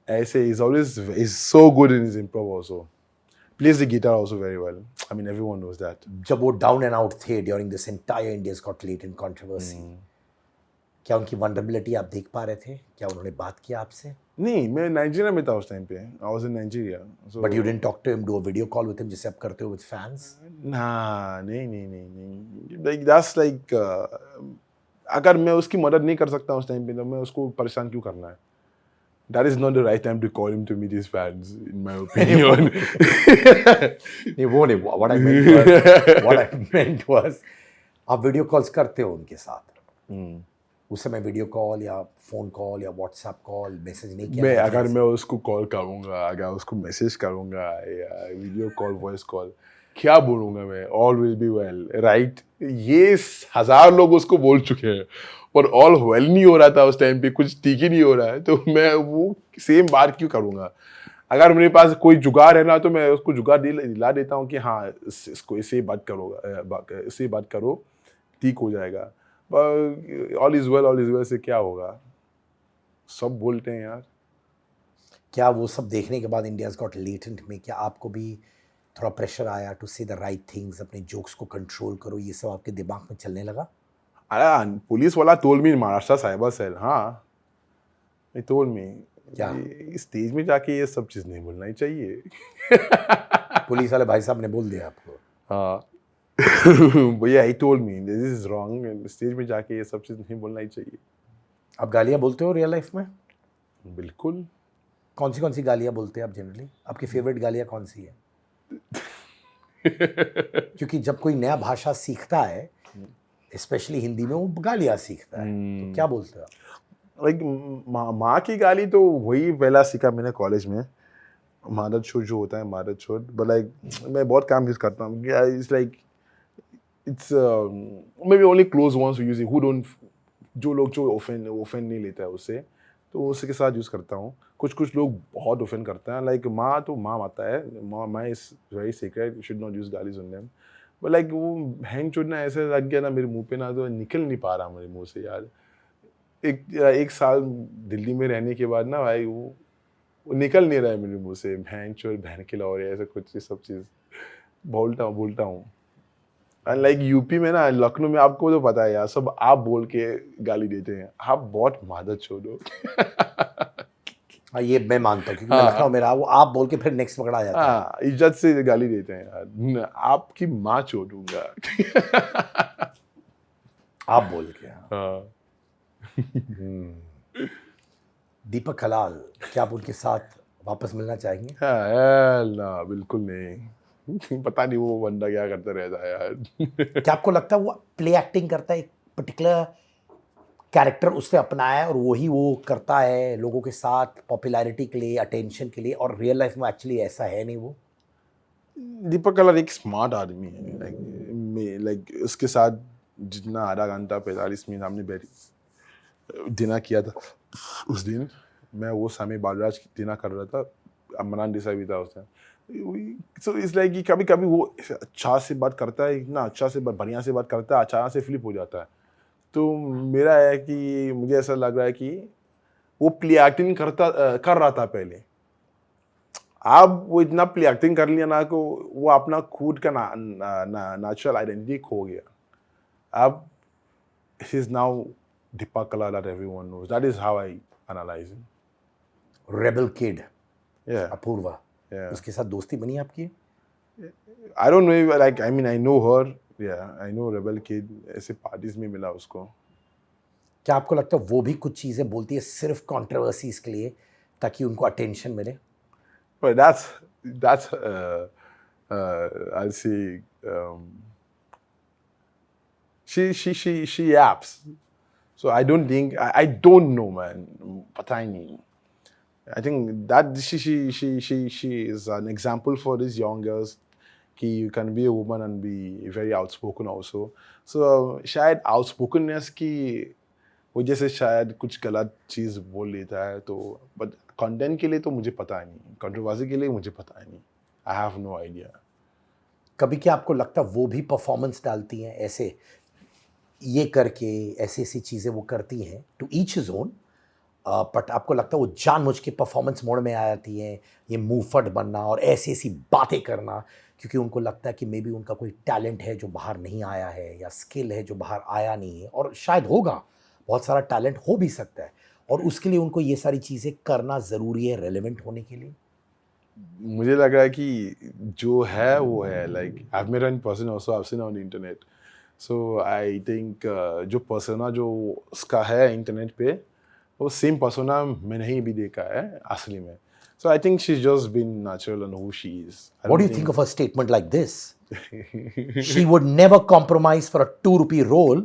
ऐसे he's so good in his improv also plays the guitar also very well I mean everyone knows that जब वो down and out थे during this entire India's got latent controversy, क्या उनकी vulnerability आप देख पा रहे थे? क्या उन्होंने बात किया आपसे? नहीं मैं नाइजीरिया में था उस टाइम पे I was in Nigeria so but you didn't talk to him, do a video call with him जैसे आप करते हो विद फैंस? nah नहीं like that's like अगर मैं उसकी मदद नहीं कर सकता उस टाइम पे तो मैं उसको परेशान क्यों करना है that is not the right time to call him to meet his fans in my opinion नहीं वो नहीं, what I meant was आप वीडियो कॉल्स करते हो उनके साथ, उस समय वीडियो कॉल या फोन कॉल या व्हाट्सएप कॉल मैसेज नहीं किया? मैं अगर मैं उसको कॉल करूँगा अगर उसको मैसेज करूँगा या वीडियो कॉल वॉइस कॉल क्या बोलूँगा मैं all will be well right ये 1000 लोग उसको बोल चुके हैं और ऑल वेल नहीं हो रहा था उस टाइम पे कुछ ठीक ही नहीं हो रहा है तो मैं वो सेम बात क्यों करूँगा अगर मेरे पास कोई जुगाड़ है ना तो मैं उसको जुगाड़ दिला देता हूँ कि हाँ इसको इससे बात करो ठीक हो जाएगा ऑल इज वेल से क्या होगा सब बोलते हैं यार क्या वो सब देखने के बाद इंडियाज गॉट लेटेंट में क्या आपको भी थोड़ा प्रेशर आया टू से द राइट थिंग्स, अपने जोक्स को कंट्रोल करो, ये सब आपके दिमाग में चलने लगा? अरे पुलिस वाला told me in Maharashtra cyber cell हाँ he told me क्या? स्टेज में जाके ये सब चीज़ नहीं बोलना ही चाहिए पुलिस वाले भाई साहब ने बोल दिया आपको? हाँ भैया he told me this is wrong stage में जाके ये सब चीज़ नहीं बोलना ही चाहिए आप गालियाँ बोलते हो रियल लाइफ में? बिल्कुल कौन सी गालियाँ बोलते हैं आप जनरली? आपकी फेवरेट गालियाँ कौन सी है? क्योंकि जब कोई नया भाषा सीखता है स्पेशली हिंदी में वो गालियाँ सीखता है, तो क्या बोलते हो आप? लाइक माँ की गाली तो वही पहला सीखा मैंने कॉलेज में मादर छोड़ जो होता है मादर छोड़ बट लाइक मैं बहुत काम यूज़ करता हूँ it's like it's may be only close ones use it who don't जो लोग जो ऑफेंड नहीं लेता है उससे तो उसके साथ यूज़ करता हूँ कुछ लोग बहुत ऑफेंड करते हैं लाइक माँ तो माँ आता है माँ is very secret you should not use गालीज ऑन देम बट लाइक वो हैंग चोटना ऐसे लग गया ना मेरे मुंह पे ना तो निकल नहीं पा रहा मेरे मुंह से यार एक साल दिल्ली में रहने के बाद ना भाई वो निकल नहीं रहा है मेरे मुंह से भैंग चोर बहन के लाओ ऐसा कुछ सब चीज़ बोलता हूँ एंड लाइक यूपी में ना लखनऊ में आपको तो पता है यार सब आप बोल के गाली देते हैं आप बहुत मादर छोड़ो हाँ ये मैं मानता हूँ क्योंकि मैं लखनऊ में रहा वो आप बोल के फिर नेक्स्ट पकड़ा जाता है। हाँ इज्जत से गाली देते हैं यार आपकी माँ छोड़ूंगा आप बोल के। हाँ दीपक कलाल, क्या आप उनके साथ वापस मिलना चाहेंगे? हाँ ना बिल्कुल नहीं पता नहीं वो बंदा क्या करता रहता है यार क्या आपको लगता है वो प्ले एक्टिंग करता है, एक पर्टिकुलर कैरेक्टर उसने अपनाया है और वही वो करता है लोगों के साथ पॉपुलैरिटी के लिए, अटेंशन के लिए, और रियल लाइफ में एक्चुअली ऐसा है नहीं वो? दीपक कलाल एक स्मार्ट आदमी है लाइक उसके साथ जितना आधा घंटा 45 मिनट हमने बैठ डिनर किया था उस दिन मैं वो सामी बालराज डिनर कर रहा था अमरान देसाई भी था उस टाइम सो इट्स लाइक कि कभी कभी वो अच्छा से बात करता है इतना अच्छा से बढ़िया से बात करता है अचानक से फ्लिप हो जाता है तो मेरा है कि मुझे ऐसा लग रहा है कि वो प्ले एक्टिंग कर रहा था पहले अब वो इतना प्ले एक्टिंग कर लिया ना को वो अपना खुद का नेचुरल आइडेंटिटी खो गया अब he is now Deepak Kalal that everyone knows that is how I analyze him rebel kid Yeah, Apoorva, yeah. उसके साथ दोस्ती बनी आपकी? I don't know if, like, I mean, I know her. Yeah, I know Rebel Kid. ऐसे parties में मिला उसको. क्या आपको लगता है वो भी कुछ चीजें बोलती है सिर्फ कंट्रोवर्सीज के लिए ताकि उनको अटेंशन मिले? But that's I'll say she yaps. So I don't think I don't know, man. पता ही नहीं. I think that she is an example for these young girls. कि you can be a woman and be very outspoken also. So शायद outspokenness की वजह से शायद कुछ गलत चीज़ बोल लेता है तो but content के लिए तो मुझे पता ही नहीं, controversy के लिए मुझे पता ही नहीं. I have no idea. कभी क्या आपको लगता है वो भी परफॉर्मेंस डालती हैं ऐसे ये करके ऐसी ऐसी चीज़ें वो करती हैं to each his own, but आपको लगता है वो जानबूझ के परफॉर्मेंस मोड में आ जाती हैं, ये मुंहफट बनना और ऐसी ऐसी बातें करना क्योंकि उनको लगता है कि मे बी उनका कोई टैलेंट है जो बाहर नहीं आया है या स्किल है जो बाहर आया नहीं है, और शायद होगा, बहुत सारा टैलेंट हो भी सकता है और उसके लिए उनको ये सारी चीज़ें करना ज़रूरी है रेलेवेंट होने के लिए? मुझे लग रहा है कि जो है वो है. Like I've met her in person also. I've seen her on the internet. So I think जो persona जो उसका है इंटरनेट पे वो सेम persona मैंने ही भी देखा है असली में. So I think she's just been natural and who she is. What do you think of a statement like this? She would never compromise for a 2 rupee roll,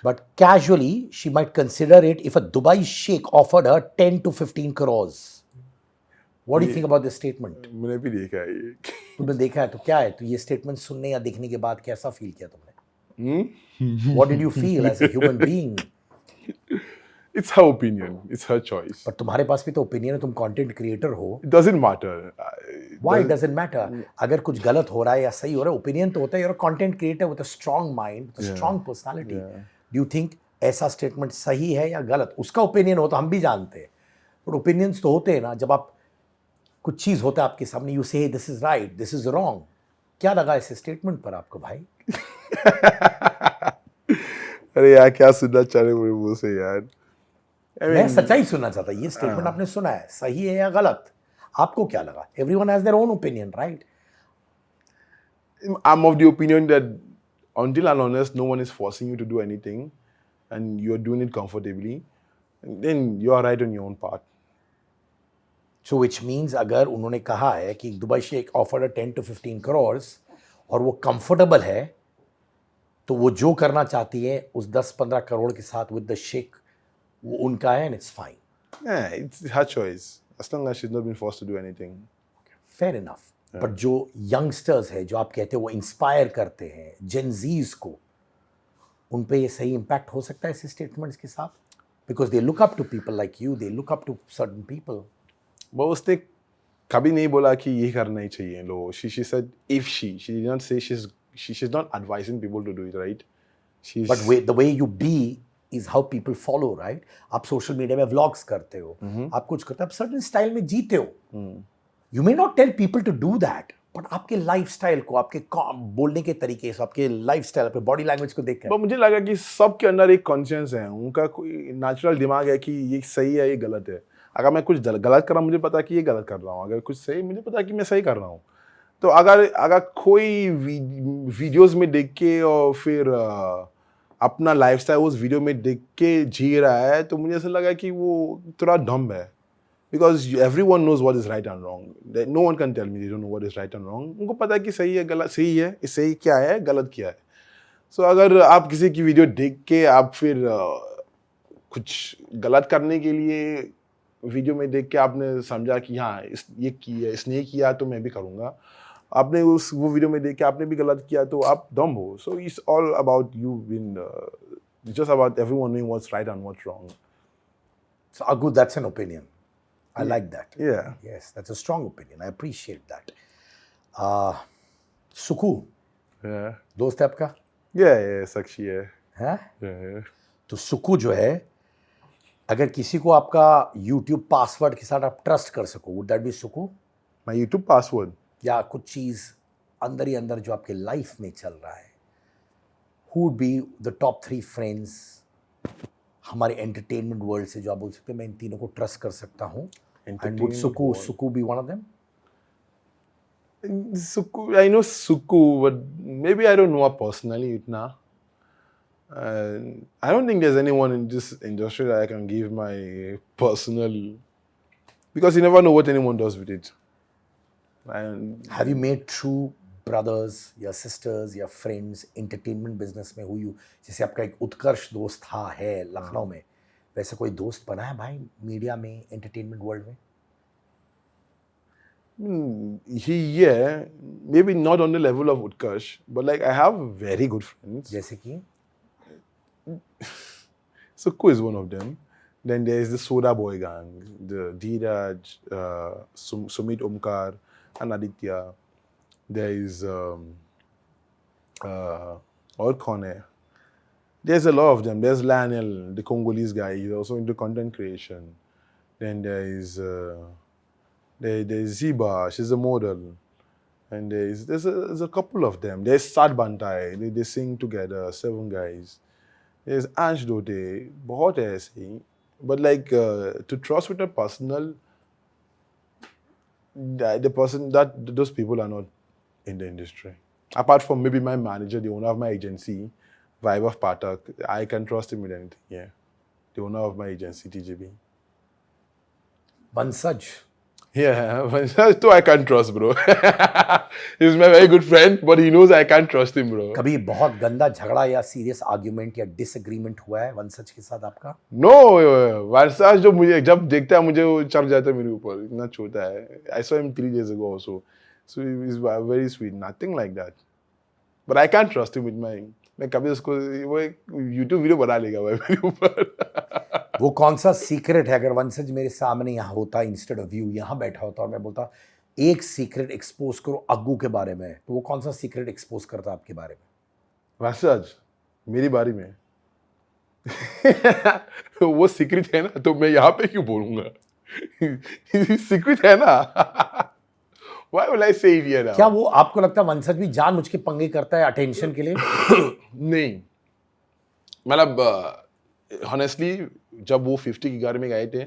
but casually she might consider it if a Dubai sheikh offered her 10 to 15 crores. What do you think about this statement? मैंने भी देखा है ये. तुमने देखा है तो क्या है, तो ये स्टेटमेंट सुनने या देखने के बाद कैसा फील किया तुमने? What did you feel as a human being? It's her opinion. It's her choice. पर तुम्हारे पास भी तो ओपिनियन है, तुम कंटेंट क्रिएटर हो. It doesn't matter. Why doesn't matter? अगर कुछ गलत हो रहा है या सही हो रहा है, ओपिनियन तो होता है. You're a content creator with a strong mind, with a strong personality. Do you think ऐसा स्टेटमेंट सही है या गलत? उसका ओपिनियन हो तो हम भी जानते हैं, पर ओपिनियंस तो होते हैं ना. जब आप कुछ चीज़ होता है आपके सामने, यू से this is right, this is wrong. क्या लगा इस स्टेटमेंट पर आपको भाई? अरे यार क्या सुनना चाह रहे हो मेरे मुंह से यार. मैं सच्चाई सुनना चाहता. ये स्टेटमेंट आपने सुना है, सही है या गलत? आपको क्या लगा? Everyone has their own opinion, right? I'm of the opinion that until and unless no one is forcing you to do anything and you're doing it comfortably, then you are right on your own path. So which means अगर उन्होंने कहा है कि Dubai Sheikh offered 10 to 15 crores और वो comfortable है, तो वो जो करना चाहती है उस 10-15 करोड़ के साथ विद द शेख, वो उनका है, and it's fine. Yeah, it's her choice as long as she's not been forced to do anything. Fair enough. But जो यंगस्टर्स है जो आप कहते हो वो इंस्पायर करते हैं जेनजीज को, उन पे ये सही इम्पैक्ट हो सकता है ऐसे स्टेटमेंट्स के साथ? Because they look up to people like you, they look up to certain people. But उसने कभी नहीं बोला कि ये करना ही चाहिए लोगों. She said if she did not say she's not advising people to do it, right? But the way you be is how people follow, right? आप सोशल मीडिया में व्लॉग्स करते हो, आप कुछ करते हो, आप सर्टेन स्टाइल में जीते हो. You may not tell people to do that, but आपके लाइफस्टाइल को, आपके बोलने के तरीके से, आपके लाइफस्टाइल, आपके बॉडी लैंग्वेज को देख कर, मुझे लगा कि सबके अंदर एक कॉन्शियस है, उनका कोई नेचुरल दिमाग है कि ये सही है, ये गलत है. अगर मैं कुछ गलत कर रहा हूँ मुझे पता कि ये गलत कर रहा हूँ, अगर कुछ सही मुझे पता कि मैं सही कर रहा हूँ. तो अगर कोई वीडियोस में देख के और फिर अपना लाइफस्टाइल उस वीडियो में देख के जी रहा है, तो मुझे ऐसा लगा कि वो थोड़ा डम है. Because everyone knows what is right and wrong. No one can tell me they don't know what is right and wrong. उनको पता है कि सही है गलत, सही है, सही क्या है, गलत क्या है. सो अगर आप किसी की वीडियो देख के आप फिर कुछ गलत करने के लिए वीडियो में देख के आपने समझा कि हाँ ये किया, इसने किया तो मैं भी करूँगा, आपने वो वीडियो में देख के आपने भी गलत किया, तो आप डम हो. So it's all about you being just about everyone knowing what's right and what's wrong. So Agu, that's an opinion. I like that. Yeah. Yes, that's a strong opinion. I appreciate that. Suku Yeah. दोस्त है आपका? Yeah, साक्षी है. हैं? Yeah. तो सुकू जो है, अगर किसी को आपका YouTube पासवर्ड के साथ आप ट्रस्ट कर सको, would that be Suku? My YouTube password. या कुछ चीज़ अंदर ही अंदर जो आपके लाइफ में चल रहा है, who would be the top 3 friends हमारे एंटरटेनमेंट वर्ल्ड से जो आप बोल सकते हैं मैं इन तीनों को ट्रस्ट कर सकता हूँ, And would Suku be one of them? Suku, I know Suku, but maybe I don't know her personally. Itna. I don't think there's anyone in this industry that I can give my personal, because you never know what anyone does with it. And Have you made true brothers, your sisters, your friends, entertainment business में who you, जैसे आपका एक उत्कर्ष दोस्त था है लखनऊ में, वैसे कोई दोस्त बना है भाई मीडिया में, एंटरटेनमेंट वर्ल्ड में? yeah, maybe not on the level of Utkarsh, but like I have very good friends. जैसे कि Suku is one of them. Then there's the Soda Boy gang, the Dheeraj, Sumit Omkar, and Aditya. There is और कौन है? There's a lot of them. There's Lionel, the Congolese guy. He's also into content creation. Then there's Ziba. She's a model. And there's a couple of them. There's Sad Bantai. They sing together. 7 guys. There's Ansh Dote. बहुत है ऐसे. But like to trust with a personal, the person that those people are not in the industry. Apart from maybe my manager, the owner of my agency, Vibe of Patak, I can trust him with anything. Yeah, the owner of my agency, TJB. Vansaj. Yeah, too I can't trust, bro. He's my very good friend, but he knows I can't trust him, bro. कभी बहुत गंदा झगड़ा या serious argument या disagreement हुआ है वंसज के साथ आपका? No, वर्षाज जो मुझे जब देखता है मुझे वो चढ़ जाता है मेरे ऊपर, इतना छोटा है. I saw him 3 days ago also, so he's very sweet, nothing like that. But I can't trust him with my. मैं कभी उसको वो एक YouTube वीडियो बना लेगा भाई मेरे ऊपर. वो कौन सा सीक्रेट है? अगर वंसज मेरे सामने यहाँ होता इंस्टेड ऑफ यू यहाँ बैठा होता और मैं बोलता एक सीक्रेट एक्सपोज करो अग्गू के बारे में, तो वो कौन सा सीक्रेट एक्सपोज करता आपके बारे में? वर्षाज मेरी बारी में वो सीक्रेट है ना, तो मैं यहाँ पे क्यों बोलूँगा? सीक्रेट है ना. Why will I say it here now? क्या वो आपको लगता है वंसज भी जानबूझ के पंगे करता है अटेंशन के लिए? नहीं, मतलब honestly जब वो 50 की गाड़ी में गए थे,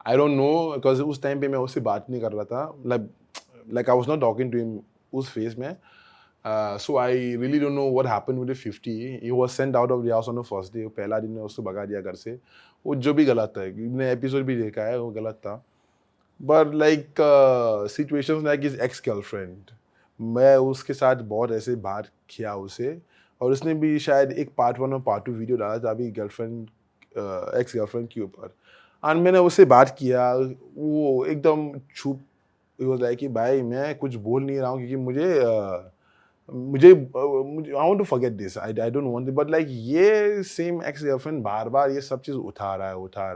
I don't know because उस टाइम पे मैं उससे बात नहीं कर रहा था, like I was not talking to him उस फेज में, so I really don't know what happened with the 50. He was sent out of the house on the first day. पहला दिन में उसको भगा दिया घर से, वो जो भी गलत है, मैंने एपिसोड भी देखा है, वो गलत था. But like situations like his ex-girlfriend, मैं उसके साथ बहुत ऐसे बात किया उसे, और उसने भी शायद एक पार्ट 1 और पार्ट 2 वीडियो डाला था अभी गर्लफ्रेंड एक्स गर्लफ्रेंड के ऊपर, और मैंने उससे बात किया, वो एकदम चुप. वो लाइक कि भाई मैं कुछ बोल नहीं रहा हूँ क्योंकि मुझे I want to forget this, I don't want, but like ये सेम एक्स गर्लफ्रेंड बार बार ये सब चीज़ उठा रहा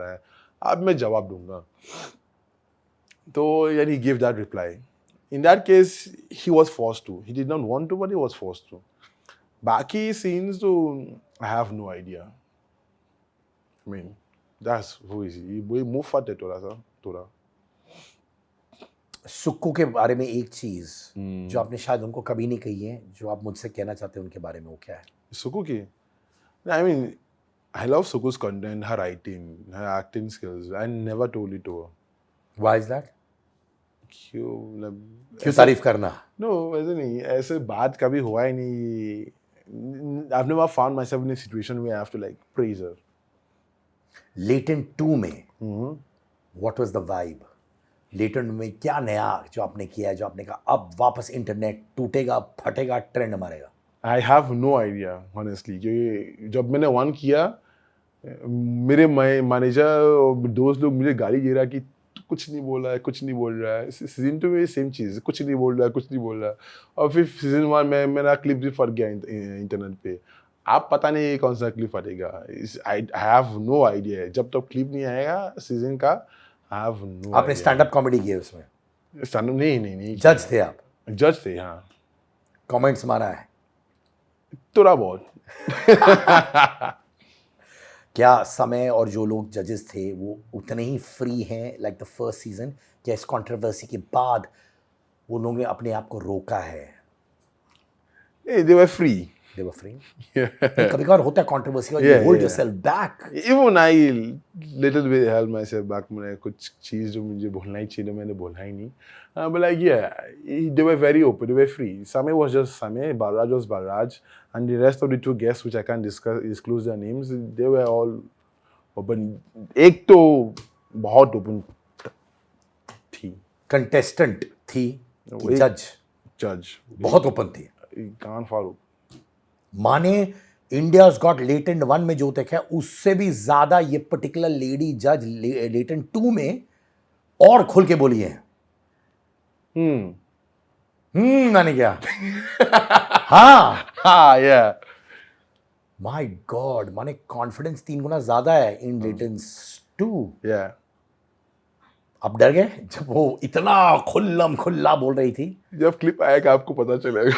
है, अब मैं जवाब दूंगा. So, and he gave that reply. In that case, he was forced to. He did not want to, but he was forced to. Baki scenes, though, I have no idea. I mean, that's who is he? He move fat थोड़ा. सुक्कू के बारे में एक चीज जो आपने शायद उनको कभी नहीं कही है, जो आप मुझसे कहना चाहते हैं उनके बारे में, वो क्या है? Suku की? I mean, I love Suku's content, her writing, her acting skills. I never told it to her. Why is that? क्यों तारीफ करना? No, ऐसे नहीं, ऐसे बात कभी हुआ ही नहीं. I've never found myself in a situation where I have to like praise her. Latent 2 में what was the vibe? Latent में क्या नया जो आपने किया है, जो आपने कहा अब वापस इंटरनेट टूटेगा, फटेगा, ट्रेंड मारेगा? I have no idea, honestly. क्योंकि जब मैंने 1 किया, मेरे मैनेजर दोस्त लोग मुझे गाली दे रहा कि कुछ नहीं बोल रहा है. सीजन 2 में सेम चीज़, कुछ नहीं बोल रहा है. और फिर सीजन 1 में मेरा क्लिप भी फट गया इंटरनेट पे. आप पता नहीं कौन सा क्लिप फटेगा. I have no idea. जब तक क्लिप नहीं आएगा सीजन का, आई हैव नो. आपने स्टैंड अप कॉमेडी की है उसमें? स्टैंड अप नहीं. जज थे आप? जज थे, हाँ. कमेंट्स मारा है? थोड़ा बहुत. क्या समय और जो लोग जजेस थे वो उतने ही फ्री हैं लाइक द फर्स्ट सीजन? क्या इस कंट्रोवर्सी के बाद वो लोगों ने अपने आप को रोका है? They were free. They were free. Yeah. कभी कभार होता है controversy और you Yeah, hold yeah. yourself back. Even I little bit held myself back. मैंने कुछ चीज़ जो मुझे बोलना ही चाहिए मैंने बोला ही नहीं. But like yeah, they were very open. They were free. Same was just Same. Balraj was Balraj, and the rest of the two guests, which I can't disclose their names, they were all open. एक तो बहुत open थी. Contestant थी कि एक judge Judge. बहुत open थी. कान फाड़ो. माने इंडियाज गॉट लेटेंट 1 में जो देखा है उससे भी ज्यादा ये पर्टिकुलर लेडी जज लेटेंट 2 में और खुल के बोली है. माने क्या? हाँ. Ah, yeah. माय गॉड, माने कॉन्फिडेंस 3 गुना ज्यादा है इन लेटेंस 2. Yeah. आप डर गए जब वो इतना खुल्लम खुल्ला बोल रही थी? जब क्लिप आएगा आपको पता चलेगा.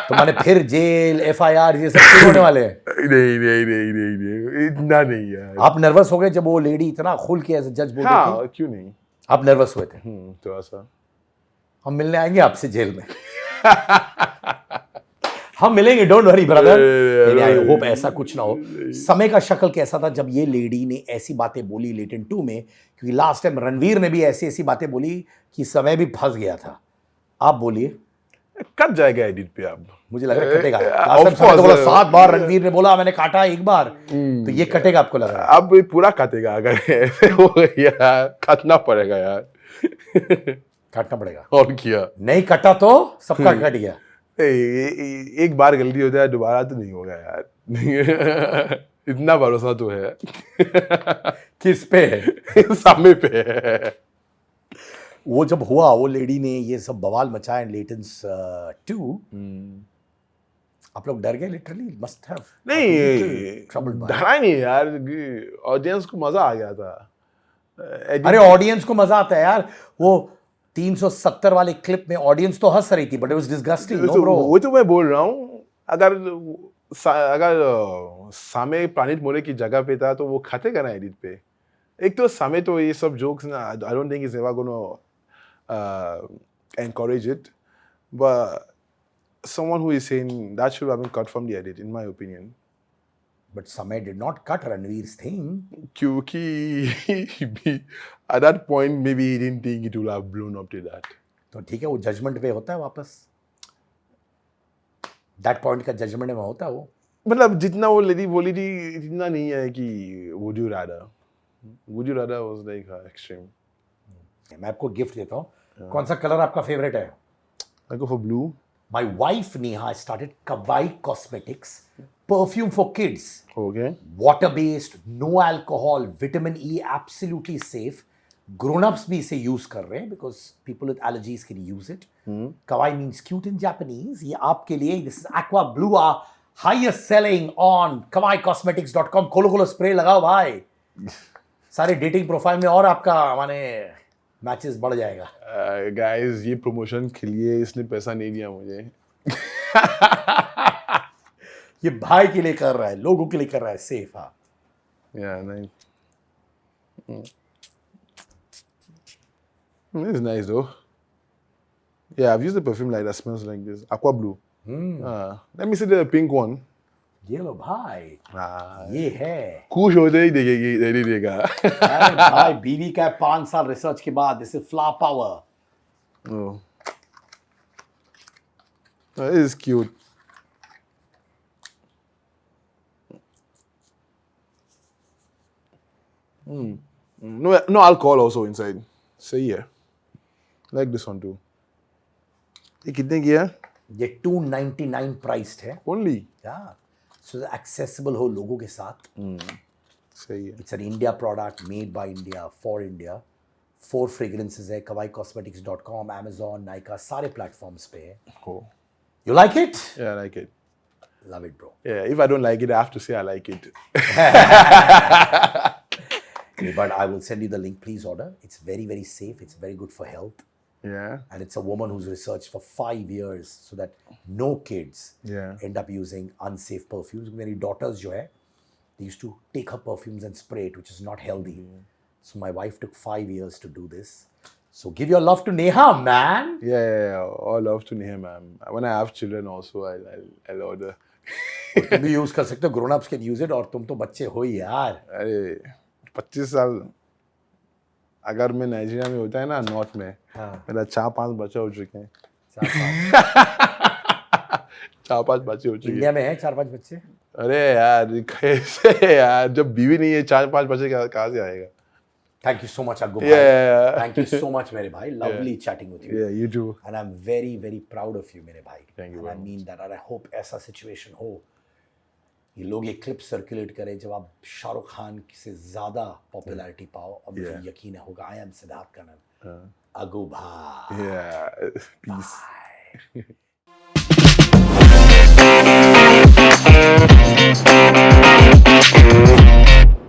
तो माने फिर जेल FIR ये सब शुरू होने वाले हैं. नहीं इतना नहीं यार. आप नर्वस हो गए जब वो लेडी इतना खुल के एज जज बोल रही थी? हाँ क्यों नहीं. आप नर्वस हुए थे? थोड़ा सा. हम मिलने आएंगे आपसे जेल में. हम मिलेंगे, don't worry brother. I hope ऐसा कुछ ना हो. समय का शक्ल कैसा था जब ये लेडी ने ऐसी बातें बोली लेटेंट 2 में, क्योंकि लास्ट टाइम रणवीर ने भी ऐसी ऐसी बातें बोली कि समय भी फंस गया था. आप बोलिए. कट जाएगा एडिट पे अब. मुझे लग रहा है कटेगा. of लास्ट टाइम course, तो बोला 7 बार रणवीर ने बोला, मैंने काटा 1 बार. तो ये कटेगा आपको लग रहा है? अब ये पूरा काटेगा अगर ऐसे हो गया. काटना पड़ेगा यार. काटना पड़ेगा. और क्या. नहीं कटा तो सबका कट गया. एक बार गलती हो जाए दोबारा तो नहीं होगा यार. इतना भरोसा तो है. किस पे है? सामने पे है. वो जब हुआ, वो लेडी ने ये सब बवाल मचाया लेटेंस 2, आप लोग डर गए लिटरली? Must have. नहीं डरा नहीं यार. ऑडियंस को मजा आ गया था. अरे ऑडियंस को मजा आता है यार. वो 370 वाले क्लिप में ऑडियंस तो हंस रही थी, but it was disgusting. No bro, वो तो मैं बोल रहा हूँ. अगर सामे प्लानिट मोरे की जगह पे था तो वो खातेगा ना एडिट पे. एक तो सामे तो ये सब जोक्स ना, आई don't think is ever gonna encourage it, but someone who is saying that should have been cut from the edit, in my opinion. but Samay did not cut Ranveer's thing. क्योंकि at that point maybe he didn't think it would have blown up to that. तो ठीक है, वो judgement पे होता है वापस. That point का जजमेंट में होता है वो. मतलब जितना वो लेडी बोली थी इतना नहीं है कि would you rather was like extreme. मैं आपको गिफ्ट देता हूँ. कौन सा कलर आपका फेवरेट है? I go for blue. My wife Neha started Kawai Cosmetics perfume for kids. Okay. Water based, no alcohol, vitamin E, absolutely safe. Grown-ups भी इसे यूज कर रहे हैं because people with allergies can use it. Kawaii means cute in Japanese. ये आपके लिए. This is Aqua Blua, highest selling on kawaicosmetics.com. खोलो spray लगाओ भाई. सारे डेटिंग प्रोफाइल में और आपका माने मैचेस बढ़ जाएगा. गाइस ये प्रमोशन के लिए इसने पैसा नहीं दिया मुझे. ये भाई के लिए कर रहा है, लोगों के लिए कर रहा है. सेफ. हाँ. Yeah, nice. It's nice though. Yeah, I've used a perfume like that smells like this. Aqua Blue. Let me see the pink one. ये लो भाई. ये है. खुश हो जाए देगा. अरे भाई बीवी का 5 साल रिसर्च के बाद. This is flower power. Oh. This is cute. No alcohol also inside. So yeah. Like this one too. ये कितने की है? ये 299 प्राइस्ड है. Only. Yeah. So accessible हो लोगों के साथ. सही है. It's an India product made by India for India. 4 fragrances है. kawaicosmetics.com, Amazon, Nykaa, सारे platforms पे है. Cool. You like it? Yeah, I like it. Love it, bro. Yeah, if I don't like it, I have to say I like it. But I will send you the link. Please order. It's very, very safe. It's very good for health. Yeah. And it's a woman who's researched for 5 years so that no kids end up using unsafe perfumes. मेरी daughters जो है, they used to take her perfumes and spray it, which is not healthy. So my wife took 5 years to do this. So give your love to Neha, man. Yeah. All love to Neha, ma'am. When I have children also, I'll order तुम भी use कर सकते हो, grown ups can use it, और तुम तो बच्चे हो ही यार। अरे 25 साल अगर मैं नाइजीरिया में होता है ना, नॉर्थ में, हाँ। मेरा 4-5 बच्चे हो चुके हैं। 4-5 4-5 बच्चे हो चुके हैं। इंडिया में है 4-5 बच्चे। अरे यार कैसे यार, जब बीवी नहीं है 4-5 बच्चे कहाँ से आएगा? थैंक यू सो मच अग्गू भाई, Yeah. Thank you so much मेरे भाई, lovely chatting with you, Yeah, you too. And I am very very proud of you मेरे भाई। Thank you and I very mean that, और I hope ऐसा situation हो, ये लोग ये क्लिप सर्कुलेट करें जब आप शाहरुख खान से ज्यादा पॉपुलैरिटी पाओ, और मुझे Yeah. यकीन होगा आई एम सिद्धार्थ कनन, अग्गू भाई। Yeah, peace. Bye.